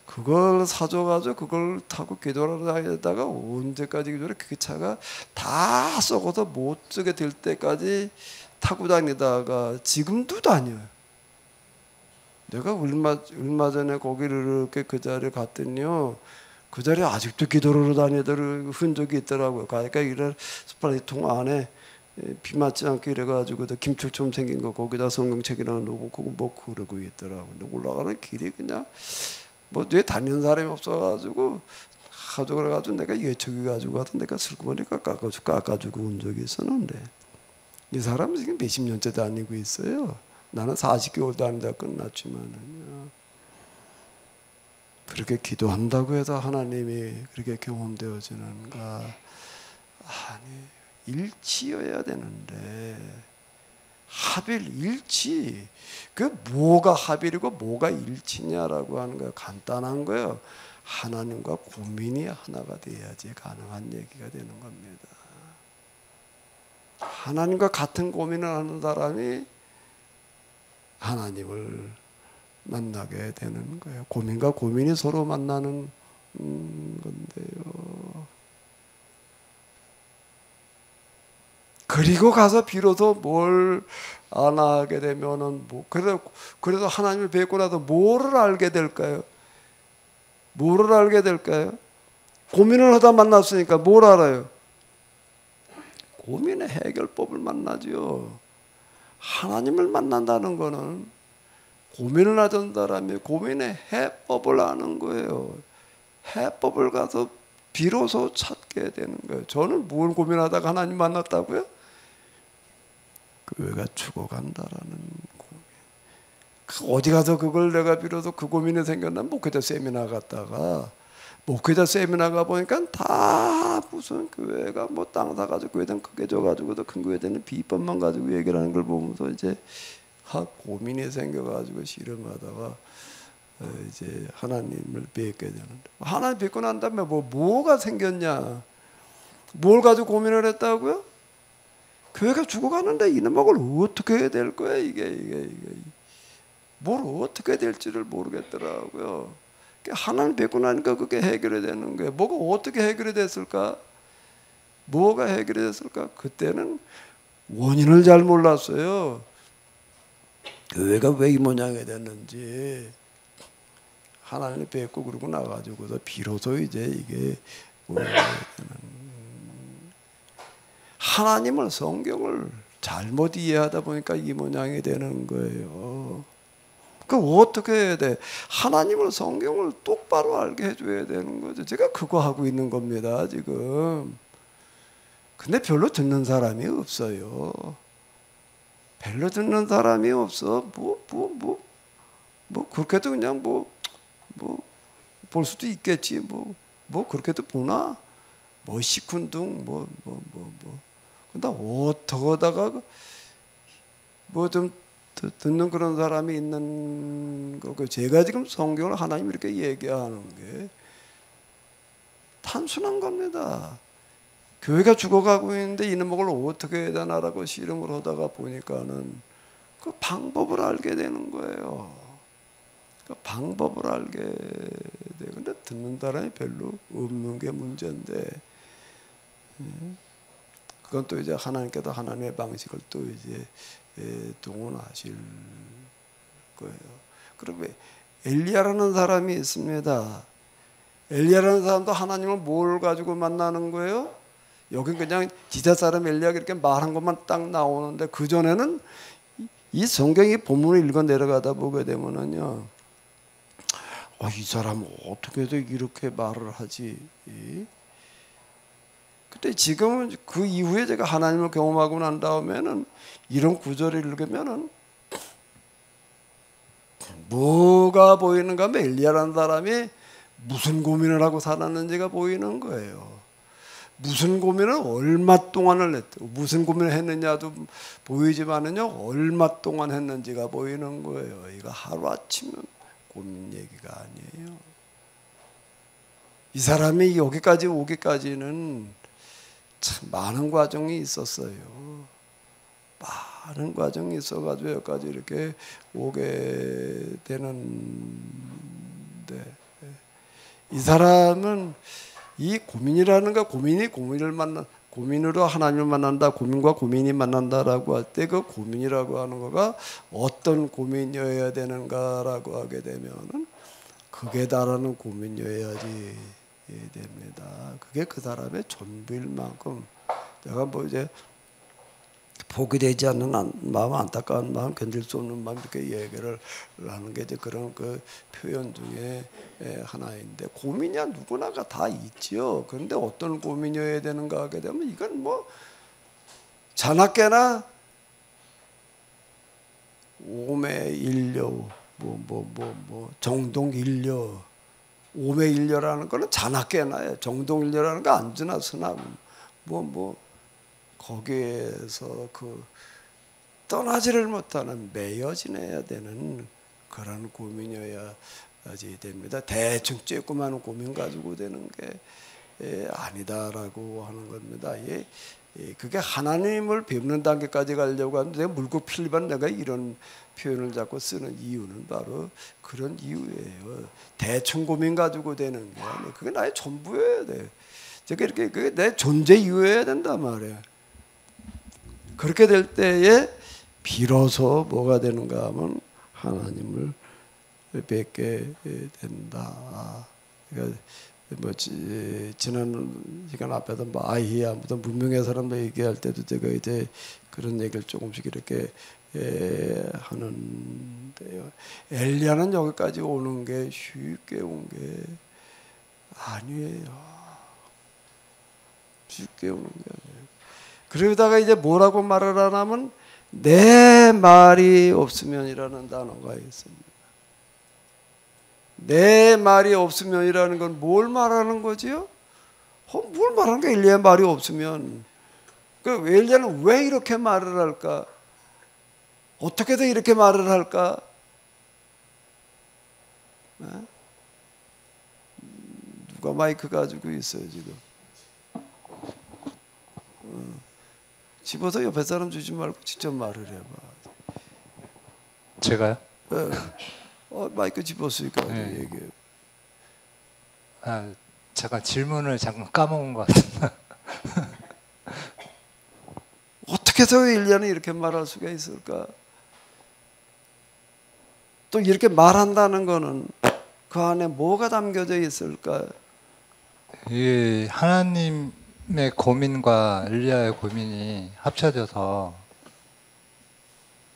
그걸 사줘가지고 그걸 타고 기도를 다니다가 언제까지 기도를 그 차가 다 썩어서 못 쓰게 될 때까지 타고 다니다가 지금도 다녀요. 내가 얼마 전에 거기를 이렇게 그 자리에 갔더니요. 그 자리에 아직도 기도를 다니던 흔적이 있더라고요. 그러니까 이런 스파게티통 안에 비 맞지 않게 이래가지고 김축처럼 생긴 거 거기다 성경책이나 놓고 그거 뭐 그러고 있더라고요. 근데 올라가는 길이 그냥 뭐 뒤에 다니는 사람이 없어가지고 가져가 가지고 내가 예초기 가지고 가서 내가 슬그머니 깎아주고 온 적이 있었는데 이 사람은 지금 몇십 년째 다니고 있어요. 나는 40개월 다니다 끝났지만은요. 그렇게 기도한다고 해서 하나님이 그렇게 경험되어지는가? 아니, 일치여야 되는데 합일 일치. 그 뭐가 합일이고 뭐가 일치냐라고 하는 거예요. 간단한 거예요. 하나님과 고민이 하나가 돼야지 가능한 얘기가 되는 겁니다. 하나님과 같은 고민을 하는 사람이 하나님을 만나게 되는 거예요. 고민과 고민이 서로 만나는 건데요. 그리고 가서 비로소 뭘 안 하게 되면은 그래도 하나님을 뵙고 나서 뭐를 알게 될까요? 뭐를 알게 될까요? 고민을 하다 만났으니까 뭘 알아요? 고민의 해결법을 만나죠. 하나님을 만난다는 거는 고민을 하던 사람이 고민의 해법을 아는 거예요. 해법을 가서 비로소 찾게 되는 거예요. 저는 뭘 고민하다가 하나님 만났다고요? 교회가 죽어간다라는 고민. 어디 가서 그걸 내가 비로소 그 고민이 생겼나 목회자 세미나 갔다가 목회자 세미나 가 보니까 다 무슨 교회가 뭐 땅 사가지고 교회는 크게 져가지고도 큰 교회되는 비법만 가지고 얘기를 하는 걸 보면서 이제 고민이 생겨가지고 실험하다가 이제 하나님을 뵙게 되는데 하나님 뵙고 난 다음에 뭐가 생겼냐? 뭘 가지고 고민을 했다고요? 교회가 죽어가는데 이놈을 어떻게 해야 될 거야 이게 뭘 어떻게 될지를 모르겠더라고요. 하나님 뵙고 나니까 그게 해결이 되는 거예요. 뭐가 어떻게 해결이 됐을까? 뭐가 해결이 됐을까? 그때는 원인을 잘 몰랐어요. 교회가 왜 이 모양이 됐는지 하나님 뵙고 그러고 나가지고서 비로소 이제 이게 하나님을 성경을 잘못 이해하다 보니까 이 모양이 되는 거예요. 그 어떻게 해야 돼? 하나님을 성경을 똑바로 알게 해줘야 되는 거죠. 제가 그거 하고 있는 겁니다 지금. 근데 별로 듣는 사람이 없어요. 별로 듣는 사람이 없어. 그렇게도 그냥 볼 수도 있겠지. 그렇게도 보나? 시큰둥 근데 어떻게 하다가 좀 듣는 그런 사람이 있는 거고 제가 지금 성경을 하나님 이렇게 얘기하는 게 단순한 겁니다. 교회가 죽어가고 있는데 이놈을 어떻게 해야 되나라고 실험을 하다가 보니까는 그 방법을 알게 되는 거예요. 그 방법을 알게 돼. 근데 듣는 사람이 별로 없는 게 문제인데, 그건 또 이제 하나님께서 하나님의 방식을 또 이제 동원하실 거예요. 그러면 엘리야라는 사람이 있습니다. 엘리야라는 사람도 하나님을 뭘 가지고 만나는 거예요? 여기 그냥 지사 사람 엘리야가 이렇게 말한 것만 딱 나오는데 그 전에는 이 성경이 본문을 읽어 내려가다 보게 되면은요, 이 사람 어떻게 해도 이렇게 말을 하지? 근데 지금은 그 이후에 제가 하나님을 경험하고 난 다음에는 이런 구절을 읽으면은 뭐가 보이는가 하면 엘리야라는 사람이 무슨 고민을 하고 살았는지가 보이는 거예요. 무슨 고민을 얼마 동안을 했고 무슨 고민을 했느냐도 보이지만은요, 얼마 동안 했는지가 보이는 거예요. 이거 하루아침은 고민 얘기가 아니에요. 이 사람이 여기까지 오기까지는 참 많은 과정이 있었어요. 많은 과정이 있어가지고 여기까지 이렇게 오게 되는데, 이 사람은 이 고민이라는 거, 고민으로 하나님을 만난다, 고민과 고민이 만난다라고 할 때 그 고민이라고 하는 거가 어떤 고민이어야 되는가라고 하게 되면은 극에 달하는 고민이어야지 됩니다. 그게 그 사람의 전부일 만큼 내가 뭐 이제 포기되지 않는 마음, 안타까운 마음, 견딜 수 없는 마음, 이렇게 얘기를 하는 게 이제 그런 그 표현 중에 하나인데, 고민이야 누구나가 다 있지요. 그런데 어떤 고민이어야 되는가 하게 되면 이건 뭐 자나깨나 오매일려, 정동일려, 오매일려라는 거는 자나깨나예요. 정동일려라는 거 안주나 수나 거기에서 그 떠나지를 못하는 매여 지내야 되는 그런 고민이어야지 됩니다. 대충 쬐끄만 고민 가지고 되는 게 아니다라고 하는 겁니다. 그게 하나님을 배우는 단계까지 가려고 하는데 물고 필리반 내가 이런 표현을 자꾸 쓰는 이유는 바로 그런 이유예요. 대충 고민 가지고 되는 게 아니에요. 그게 나의 전부여야 돼. 제가 이렇게 그게 내 존재 이유여야 된단 말이에요. 그렇게 될 때에 비로소 뭐가 되는가 하면 하나님을 뵙게 된다. 그러니까 뭐 지난 시간 앞에도 뭐 아히야부터 문명의 사람들 얘기할 때도 제가 이제 그런 얘기를 조금씩 이렇게 하는데요. 엘리야는 여기까지 오는 게 쉽게 온 게 아니에요. 쉽게 오는 게 아니에요. 그러다가 이제 뭐라고 말을 하냐면 내 말이 없으면이라는 단어가 있습니다. 내 말이 없으면이라는 건 뭘 말하는 거지요? 뭘 말하는 거야? 엘리야의 말이 없으면. 그 엘리야는 왜 이렇게 말을 할까? 어떻게 해서 이렇게 말을 할까? 누가 마이크 가지고 있어요 지금? 집어서 옆에 사람 주지 말고 직접 말을 해봐. 제가요? 마이크 집었으니까 네. 얘기해요. 제가 질문을 잠깐 까먹은 것 같습니다. 어떻게 해서 엘리야는 이렇게 말할 수가 있을까? 또 이렇게 말한다는 거는 그 안에 뭐가 담겨져 있을까? 하나님의 고민과 엘리야의 고민이 합쳐져서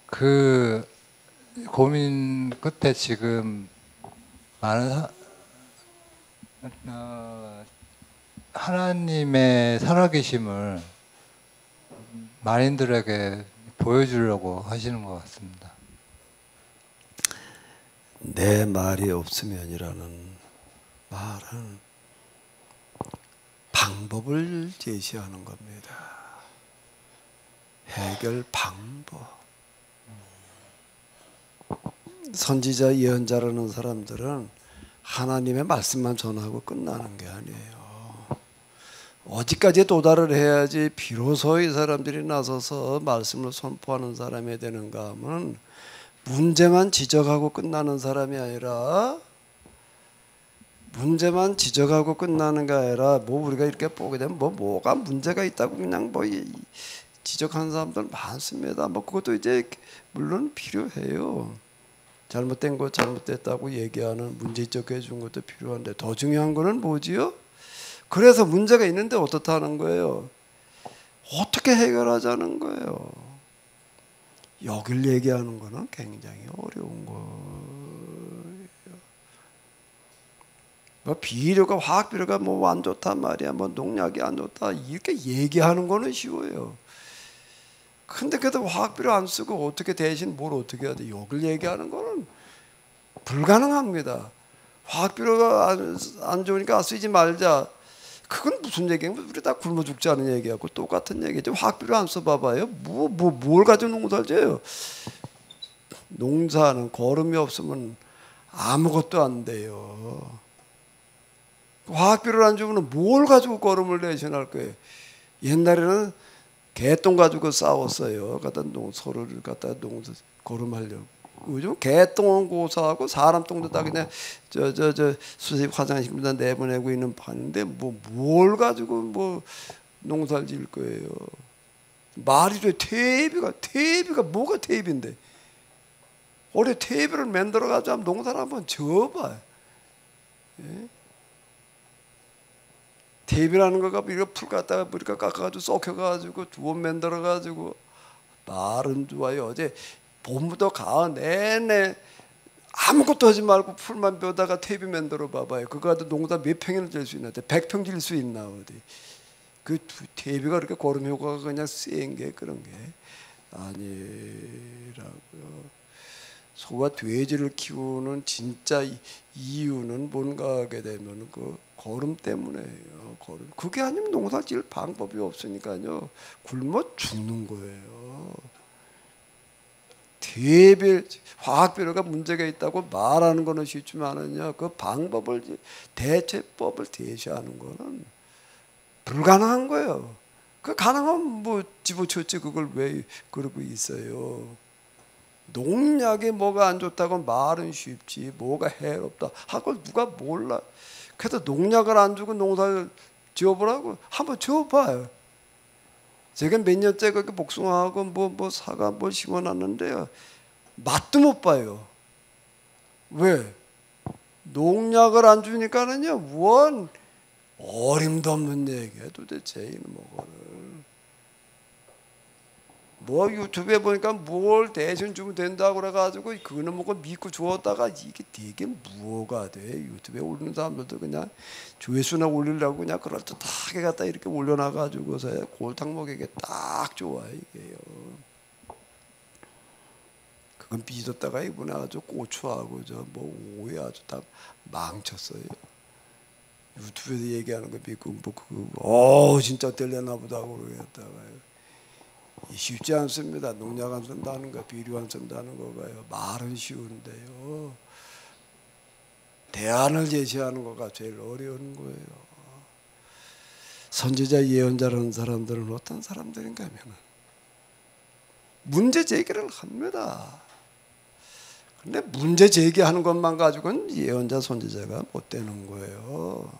그 고민 끝에 지금 많은 하나님의 살아계심을 만인들에게 보여주려고 하시는 것 같습니다. 내 말이 없으면이라는 말은 방법을 제시하는 겁니다. 해결 방법. 선지자 예언자라는 사람들은 하나님의 말씀만 전하고 끝나는 게 아니에요. 어디까지 도달을 해야지 비로소 이 사람들이 나서서 말씀을 선포하는 사람이 되는가 하면 문제만 지적하고 끝나는 사람이 아니라 문제만 지적하고 끝나는 게 아니라 우리가 이렇게 보게 되면 뭐가 문제가 있다고 그냥 지적하는 사람들 많습니다. 그것도 이제 물론 필요해요. 잘못된 거 잘못됐다고 얘기하는 문제 지적해 준 것도 필요한데 더 중요한 거는 뭐지요? 그래서 문제가 있는데 어떻다는 거예요? 어떻게 해결하자는 거예요? 여길 얘기하는 거는 굉장히 어려운 거예요. 뭐 비료가 화학 비료가 뭐 안 좋단 말이야, 뭐 농약이 안 좋다 이렇게 얘기하는 거는 쉬워요. 근데 그래도 화학 비료 안 쓰고 어떻게 대신 뭘 어떻게 해야 돼? 여길 얘기하는 거는 불가능합니다. 화학 비료가 안 좋으니까 쓰지 말자. 그건 무슨 얘기예요? 우리 다 굶어 죽지 않은 얘기하고 똑같은 얘기죠. 화학 비료 안 써봐봐요. 뭘 가지고 농사를 지어요? 농사는 거름이 없으면 아무것도 안 돼요. 화학 비료를 안 주면 뭘 가지고 거름을 대신할 거예요? 옛날에는 개똥 가지고 싸웠어요. 서로를 갖다 거름하려고. 요즘 개똥은 고사하고 사람 똥도 다 그냥 수세식 화장실에다 내보내고 있는 판인데 뭘 가지고 뭐 농사를 지을 거예요? 말이 돼. 퇴비가 뭐가 퇴비인데? 올해 퇴비를 만들어 가지고 농사를 한번 지어봐. 예? 퇴비라는 거가 우리가 풀 갖다가 우리가 깎아가지고 썩혀가지고 두번 만들어가지고 말은 좋아요. 어제 봄부터 가을 내내 아무것도 하지 말고 풀만 베다가 퇴비 만들어 봐봐요. 그거 가지고 농사 몇 평이나 질 수 있나? 100평 질 수 있나 어디? 그 퇴비가 그렇게 거름 효과가 그냥 센 게 그런 게 아니라고요. 소와 돼지를 키우는 진짜 이유는 뭔가 하게 되면 그 거름 때문에요. 거름. 그게 아니면 농사 지을 방법이 없으니까요. 굶어 죽는 거예요. 화학 비료가 문제가 있다고 말하는 거는 쉽지만은요, 그 방법을 대체법을 제시하는 거는 불가능한 거예요. 그 가능하면 뭐 집어쳤지 그걸 왜 그러고 있어요. 농약이 뭐가 안 좋다고 말은 쉽지 뭐가 해롭다 하고 누가 몰라. 그래도 농약을 안 주고 농사를 지어보라고 한번 지어봐요. 제가 몇 년째 그렇게 복숭아하고 뭐 사과 뭘 심어놨는데요, 맛도 못 봐요. 왜? 농약을 안 주니까는요, 원 어림도 없는 얘기야 도대체 이놈의 뭐 유튜브에 보니까 뭘 대신 주면 된다고 그래가지고 그거는 먹고 믿고 주었다가 이게 되게 무어가 돼. 유튜브에 올리는 사람들도 그냥 조회수나 올리려고 그냥 그럴듯하게 갖다 이렇게 올려놔가지고서 골탕 먹이게 딱 좋아 이게요. 그건 빚었다가 이번에 아주 고추하고 저 뭐 오이 아주 다 망쳤어요. 유튜브에서 얘기하는 거 믿고 뭐 진짜 될려나 보다 그러겠다가요. 쉽지 않습니다. 농약 안 쓴다는 거, 비료 안 쓴다는 거가요. 말은 쉬운데요. 대안을 제시하는 거가 제일 어려운 거예요. 선지자 예언자라는 사람들은 어떤 사람들인가 하면 문제 제기를 합니다. 근데 문제 제기하는 것만 가지고는 예언자 선지자가 못 되는 거예요.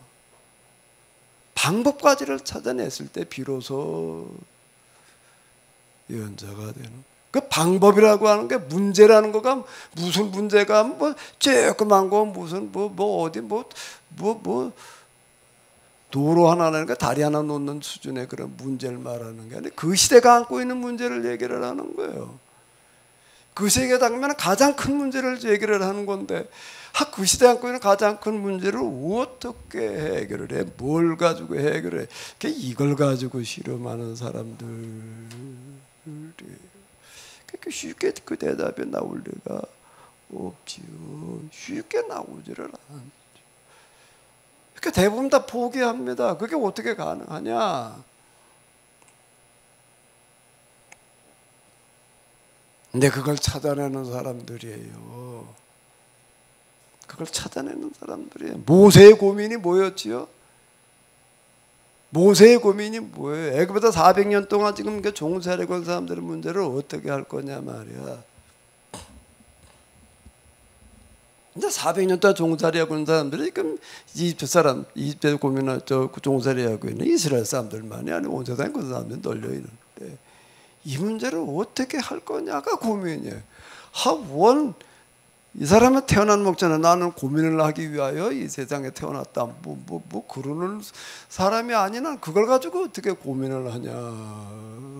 방법까지를 찾아냈을 때 비로소 예언자가 되는. 그 방법이라고 하는 게 문제라는 거가 무슨 문제가 뭐 조그만 거 무슨 어디 도로 하나 내니까 다리 하나 놓는 수준의 그런 문제를 말하는 게 아니라 그 시대가 안고 있는 문제를 얘기를 하는 거예요. 그 시대에 닥치면 가장 큰 문제를 얘기를 하는 건데 그 시대에 안고 있는 가장 큰 문제를 어떻게 해결을 해? 뭘 가지고 해결해? 이걸 가지고 실험하는 사람들. 그렇게 쉽게 그 대답이 나올 리가 없지요. 쉽게 나오지를 않죠. 그러니까 대부분 다 포기합니다. 그게 어떻게 가능하냐? 근데 그걸 찾아내는 사람들이에요. 그걸 찾아내는 사람들이에요. 모세의 고민이 뭐였지요? 모세의 고민이 뭐예요? 애굽에서 400년 동안 지금 종살이고 온 사람들의 문제를 어떻게 할 거냐 말이야. 이제 400년 동안 종살이하고 있는 사람들이 지금 이집트 고민을 종살이하고 있는 이스라엘 사람들만이 아니고 온 세상에 그 사람들이 널려 있는데 이 문제를 어떻게 할 거냐가 고민이에요. 이 사람은 태어난 목자는 나는 고민을 하기 위하여 이 세상에 태어났다. 뭐 그러는 사람이 아니 난 그걸 가지고 어떻게 고민을 하냐고요.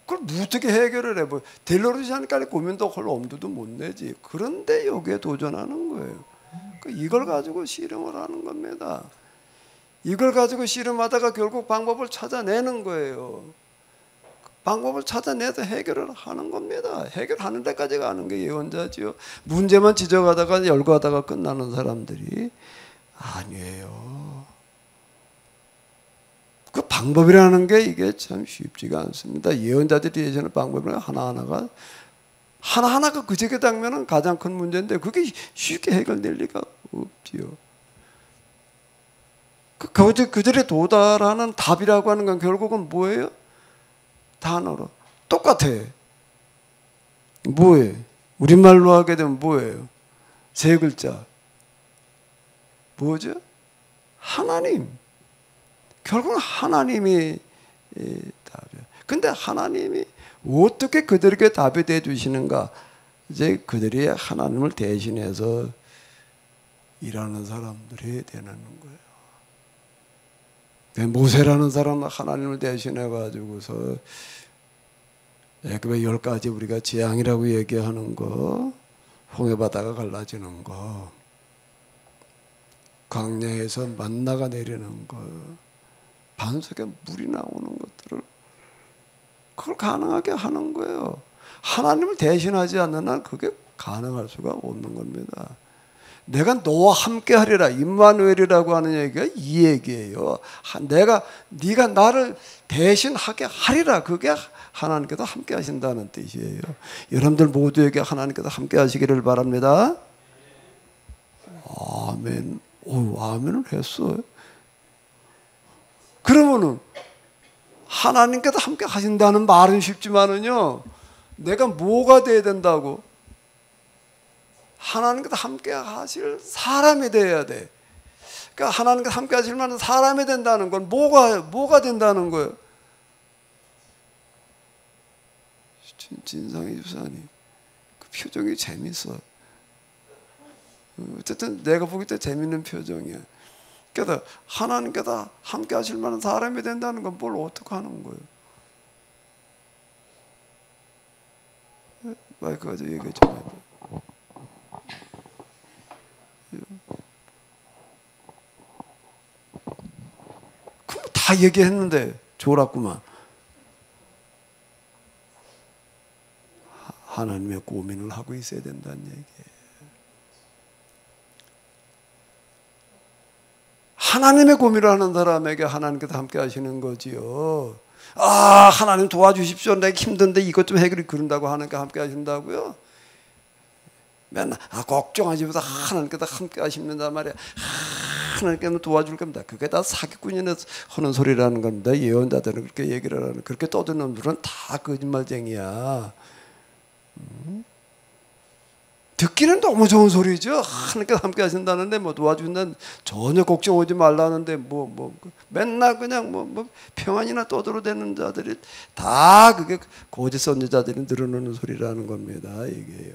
그걸 어떻게 해결을 해? 뭐 델로르지 않으니까 고민도 헐 엄두도 못 내지. 그런데 여기에 도전하는 거예요. 이걸 가지고 씨름을 하는 겁니다. 이걸 가지고 씨름하다가 결국 방법을 찾아내는 거예요. 방법을 찾아내서 해결을 하는 겁니다. 해결하는 데까지 가는 게 예언자지요. 문제만 지적하다가 열거하다가 끝나는 사람들이 아니에요. 그 방법이라는 게 이게 참 쉽지가 않습니다. 예언자들이 예전에 방법을 하나하나가 그저께 당면은 가장 큰 문제인데 그게 쉽게 해결될 리가 없지요. 그들에 도달하는 답이라고 하는 건 결국은 뭐예요? 단어로 똑같아. 뭐예요? 우리말로 하게 되면 뭐예요? 세 글자. 뭐죠? 하나님. 결국은 하나님이 답이에요. 근데 하나님이 어떻게 그들에게 답이 돼 주시는가? 이제 그들이 하나님을 대신해서 일하는 사람들이 되는 거예요. 모세라는 사람은 하나님을 대신해 가지고서 애굽의 10가지 우리가 재앙이라고 얘기하는 거, 홍해바다가 갈라지는 거, 광야에서 만나가 내리는 거, 반석에 물이 나오는 것들을 그걸 가능하게 하는 거예요. 하나님을 대신하지 않는 한 그게 가능할 수가 없는 겁니다. 내가 너와 함께 하리라, 임마누엘이라고 하는 얘기가 이 얘기예요. 네가 나를 대신하게 하리라. 그게 하나님께서 함께 하신다는 뜻이에요. 여러분들 모두에게 하나님께서 함께 하시기를 바랍니다. 아멘. 아멘을 했어요. 그러면은 하나님께서 함께 하신다는 말은 쉽지만은요, 내가 뭐가 돼야 된다고? 하나님께서 함께 하실 사람이 돼야 돼. 그러니까 하나님께서 함께 하실 만한 사람이 된다는 건 뭐가 된다는 거예요? 진상의 주사님, 그 표정이 재밌어. 어쨌든 내가 보기 때 재밌는 표정이야. 그러니까 하나님께서 함께 하실 만한 사람이 된다는 건 뭘 어떻게 하는 거예요? 마이크 가지고 얘기 좀 해봐. 그럼 다 얘기했는데 졸았구만. 하나님의 고민을 하고 있어야 된다는 얘기예요. 하나님의 고민을 하는 사람에게 하나님께서 함께 하시는 거지요. 하나님 도와주십시오. 내가 힘든데 이것 좀 해결이 그런다고 하나님께 함께 하신다고요? 맨날 걱정하지 마세요. 하나님께서 함께 하신단 말이야. 하나님께서 도와줄 겁니다. 그게 다 사기꾼이 하는 소리라는 겁니다. 예언자들은 그렇게 얘기를 하는, 그렇게 떠드는 놈들은 다 거짓말쟁이야. 듣기는 너무 좋은 소리죠. 하나님께서 함께 하신다는데 도와준다는, 전혀 걱정 오지 말라는데 맨날 그냥 평안이나 떠들어대는 자들이 다 그게 거짓 선지자들이 늘어놓는 소리라는 겁니다. 이게요.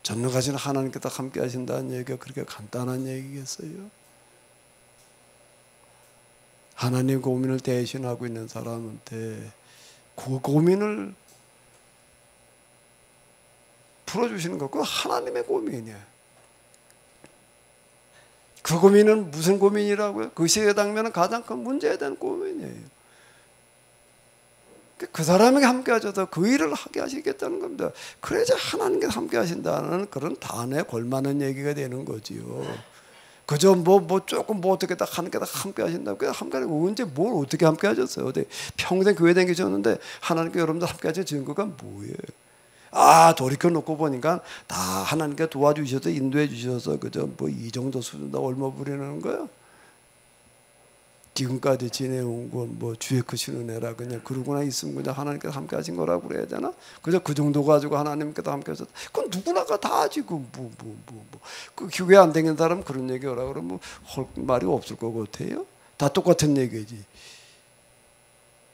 전능하신 하나님께서 함께 하신다는 얘기가 그렇게 간단한 얘기겠어요? 하나님 고민을 대신하고 있는 사람한테 그 고민을 풀어주시는 거, 그거 하나님의 고민이야. 그 고민은 무슨 고민이라고요? 그 시에 당면은 가장 큰 문제에 대한 고민이에요. 그 사람에게 함께 하셔서 그 일을 하게 하시겠다는 겁니다. 그래야 하나님께서 함께 하신다는 그런 단어에 걸맞는 얘기가 되는 거지요. 그저 조금 어떻게 딱 하나님께서 함께 하신다고. 하나님 언제 뭘 어떻게 함께 하셨어요? 어디 평생 교회 다니셨는데 하나님께 여러분들 함께 하신 증거가 뭐예요? 돌이켜 놓고 보니까 다 하나님께 도와주셔서 인도해 주셔서 그저 이 정도 수준 다 얼마 부리는 거야? 지금까지 지내온 건 주의 크신 은혜라 그냥 그러고나 있으면 그냥 하나님께서 함께 하신 거라고 그래야 되나? 그저 그 정도 가지고 하나님께서 함께 하셨다. 그건 누구나가 다 하지. 그 교회 안 다니는 사람 그런 얘기 하라 그러면 할 말이 없을 것 같아요. 다 똑같은 얘기지.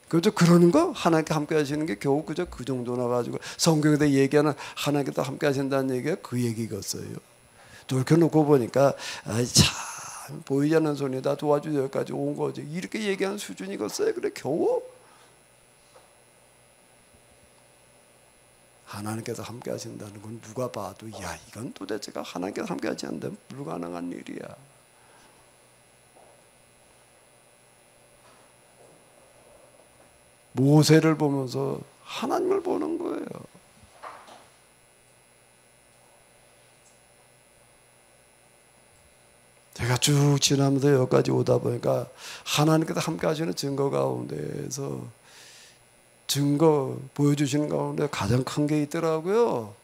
그저 그러는 거 하나님께 함께 하시는 게 겨우 그저 그 정도나 가지고 성경에다 얘기하는 하나님께서 함께 하신다는 얘기가 그 얘기겠어요. 돌이켜 놓고 보니까 참 보이지 않는 손이 다 도와주려 여기까지 온 거지. 이렇게 얘기하는 수준이겠어요. 그래 겨우 하나님께서 함께 하신다는 건 누가 봐도 야 이건 도대체가 하나님께서 함께 하지 않는다면 불가능한 일이야. 모세를 보면서 하나님을 보는 거예요. 제가 쭉 지나면서 여기까지 오다 보니까 하나님께서 함께 하시는 증거 가운데에서 증거 보여주시는 가운데 가장 큰 게 있더라고요.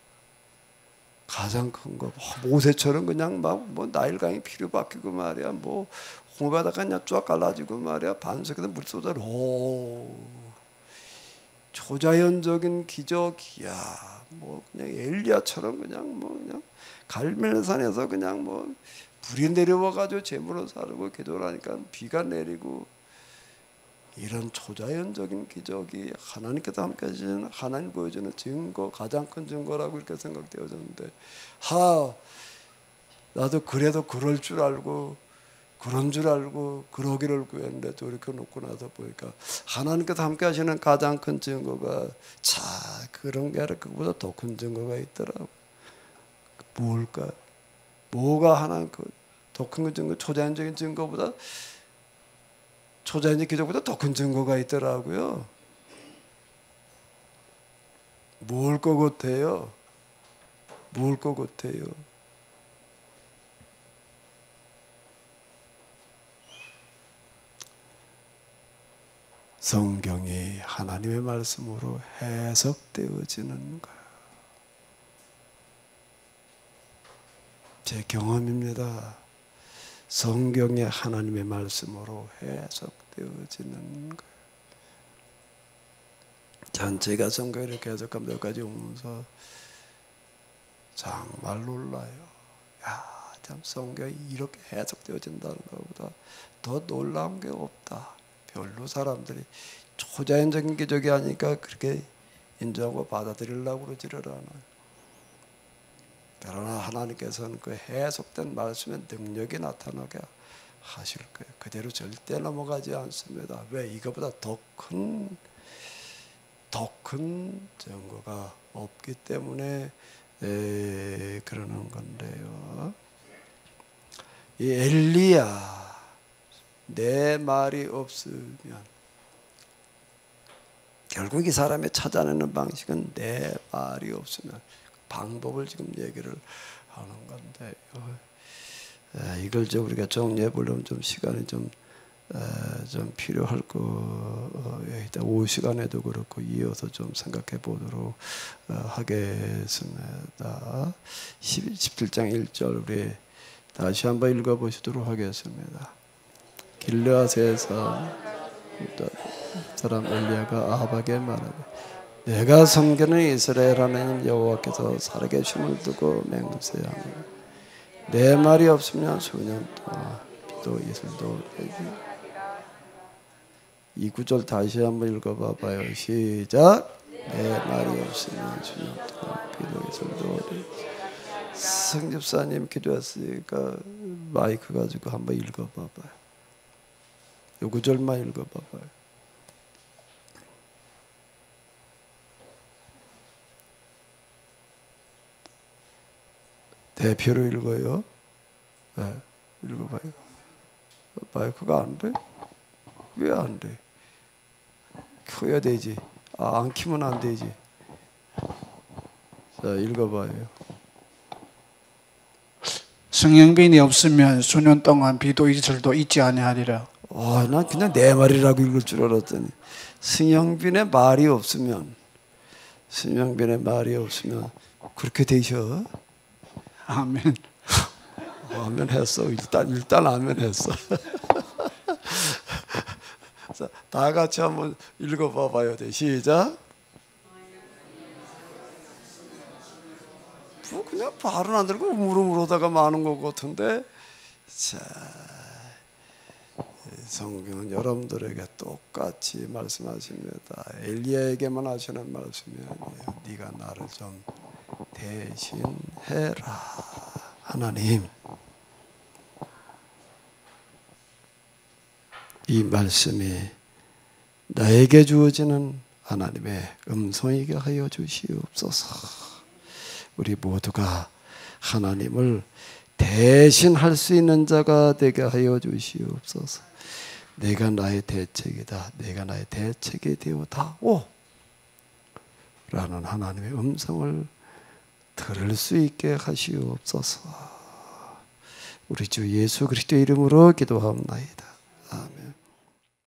가장 큰 거. 모세처럼 그냥 막 뭐 나일강이 피로 바뀌고 말이야. 뭐 홍해바다가 그냥 쫙 갈라지고 말이야. 반석에서 물 쏟아. 초자연적인 기적이야. 뭐 그냥 엘리야처럼 그냥 뭐 그냥 갈멜산에서 그냥 뭐 불이 내려와 가지고 제물을 사르고 기도를 하니까 비가 내리고 이런 초자연적인 기적이 하나님께서 함께 하시는 하나님 보여주는 증거 가장 큰 증거라고 이렇게 생각되어졌는데 나도 그래도 그럴 줄 알고 그런 줄 알고 그러기를 구했는데 돌이켜놓고 나서 보니까 하나님께서 함께 하시는 가장 큰 증거가 그런 게 아니라 그보다 더 큰 증거가 있더라고. 뭘까? 뭐가 하나님 더 큰 증거 초자연적인 증거보다 초자연적 기적보다 더 큰 증거가 있더라고요. 뭘 것 같아요? 뭘 것 같아요? 성경이 하나님의 말씀으로 해석되어지는 거예요. 제 경험입니다. 성경이 하나님의 말씀으로 해석되어지는 거예요. 전체가 성경을 이렇게 해석하면 여기까지 오면서 정말 놀라요. 참 성경이 이렇게 해석되어진다는 것보다 더 놀라운 게 없다. 별로 사람들이 초자연적인 기적이 아니니까 그렇게 인정하고 받아들이려고 그러지를 않아요. 그러나 하나님께서는 그 해석된 말씀의 능력이 나타나게 하실 거예요. 그대로 절대 넘어가지 않습니다. 왜? 이거보다 더 큰 증거가 없기 때문에 그러는 건데요. 이 엘리야 내 말이 없으면 결국 이 사람이 찾아내는 방식은 내 말이 없으면 방법을 지금 얘기를 하는 건데 이걸 좀 우리가 정리해 보려면 좀 시간이 좀 필요할 일단 오후 시간에도 그렇고 이어서 좀 생각해 보도록 하겠습니다. 17장 1절 우리 다시 한번 읽어 보시도록 하겠습니다. 길르앗에서 사람 엘리야가 아합에게 말하되 내가 섬기는 이스라엘 하나님 여호와께서 살아계심을 두고 맹세하노니 내 말이 없으면 수년 동안 비도 이슬도 되지. 이 구절 다시 한번 읽어봐봐요. 시작. 내 말이 없으면 수년 동안 비도 이슬도 되지. 성집사님 기도했으니까 마이크 가지고 한번 읽어봐봐요. 이 구절만 읽어봐봐요. 대표로 읽어요. 네, 읽어봐요. 마이크가 안 돼? 왜 안 돼? 켜야 되지. 안 켜면 안 되지. 자, 읽어봐요. 성령빈이 없으면 수년 동안 비도 이슬도 있지 아니하리라. 난 그냥 내 말이라고 읽을 줄 알았더니 승영빈의 말이 없으면 그렇게 되셔. 아멘. 아멘 했어. 일단 아멘 했어. 자, 다 같이 한번 읽어봐봐요. 시작. 그냥 발은 안 들고 우물우물하다가 마는 것 같은데. 자, 성경은 여러분들에게 똑같이 말씀하십니다. 엘리야에게만 하시는 말씀이 아니에요. 네가 나를 좀 대신해라. 하나님, 이 말씀이 나에게 주어지는 하나님의 음성이게 하여 주시옵소서. 우리 모두가 하나님을 대신할 수 있는 자가 되게 하여 주시옵소서. 내가 나의 대책이다. 내가 나의 대책이 되오다오 라는 하나님의 음성을 들을 수 있게 하시옵소서. 우리 주 예수 그리스도의 이름으로 기도하옵나이다.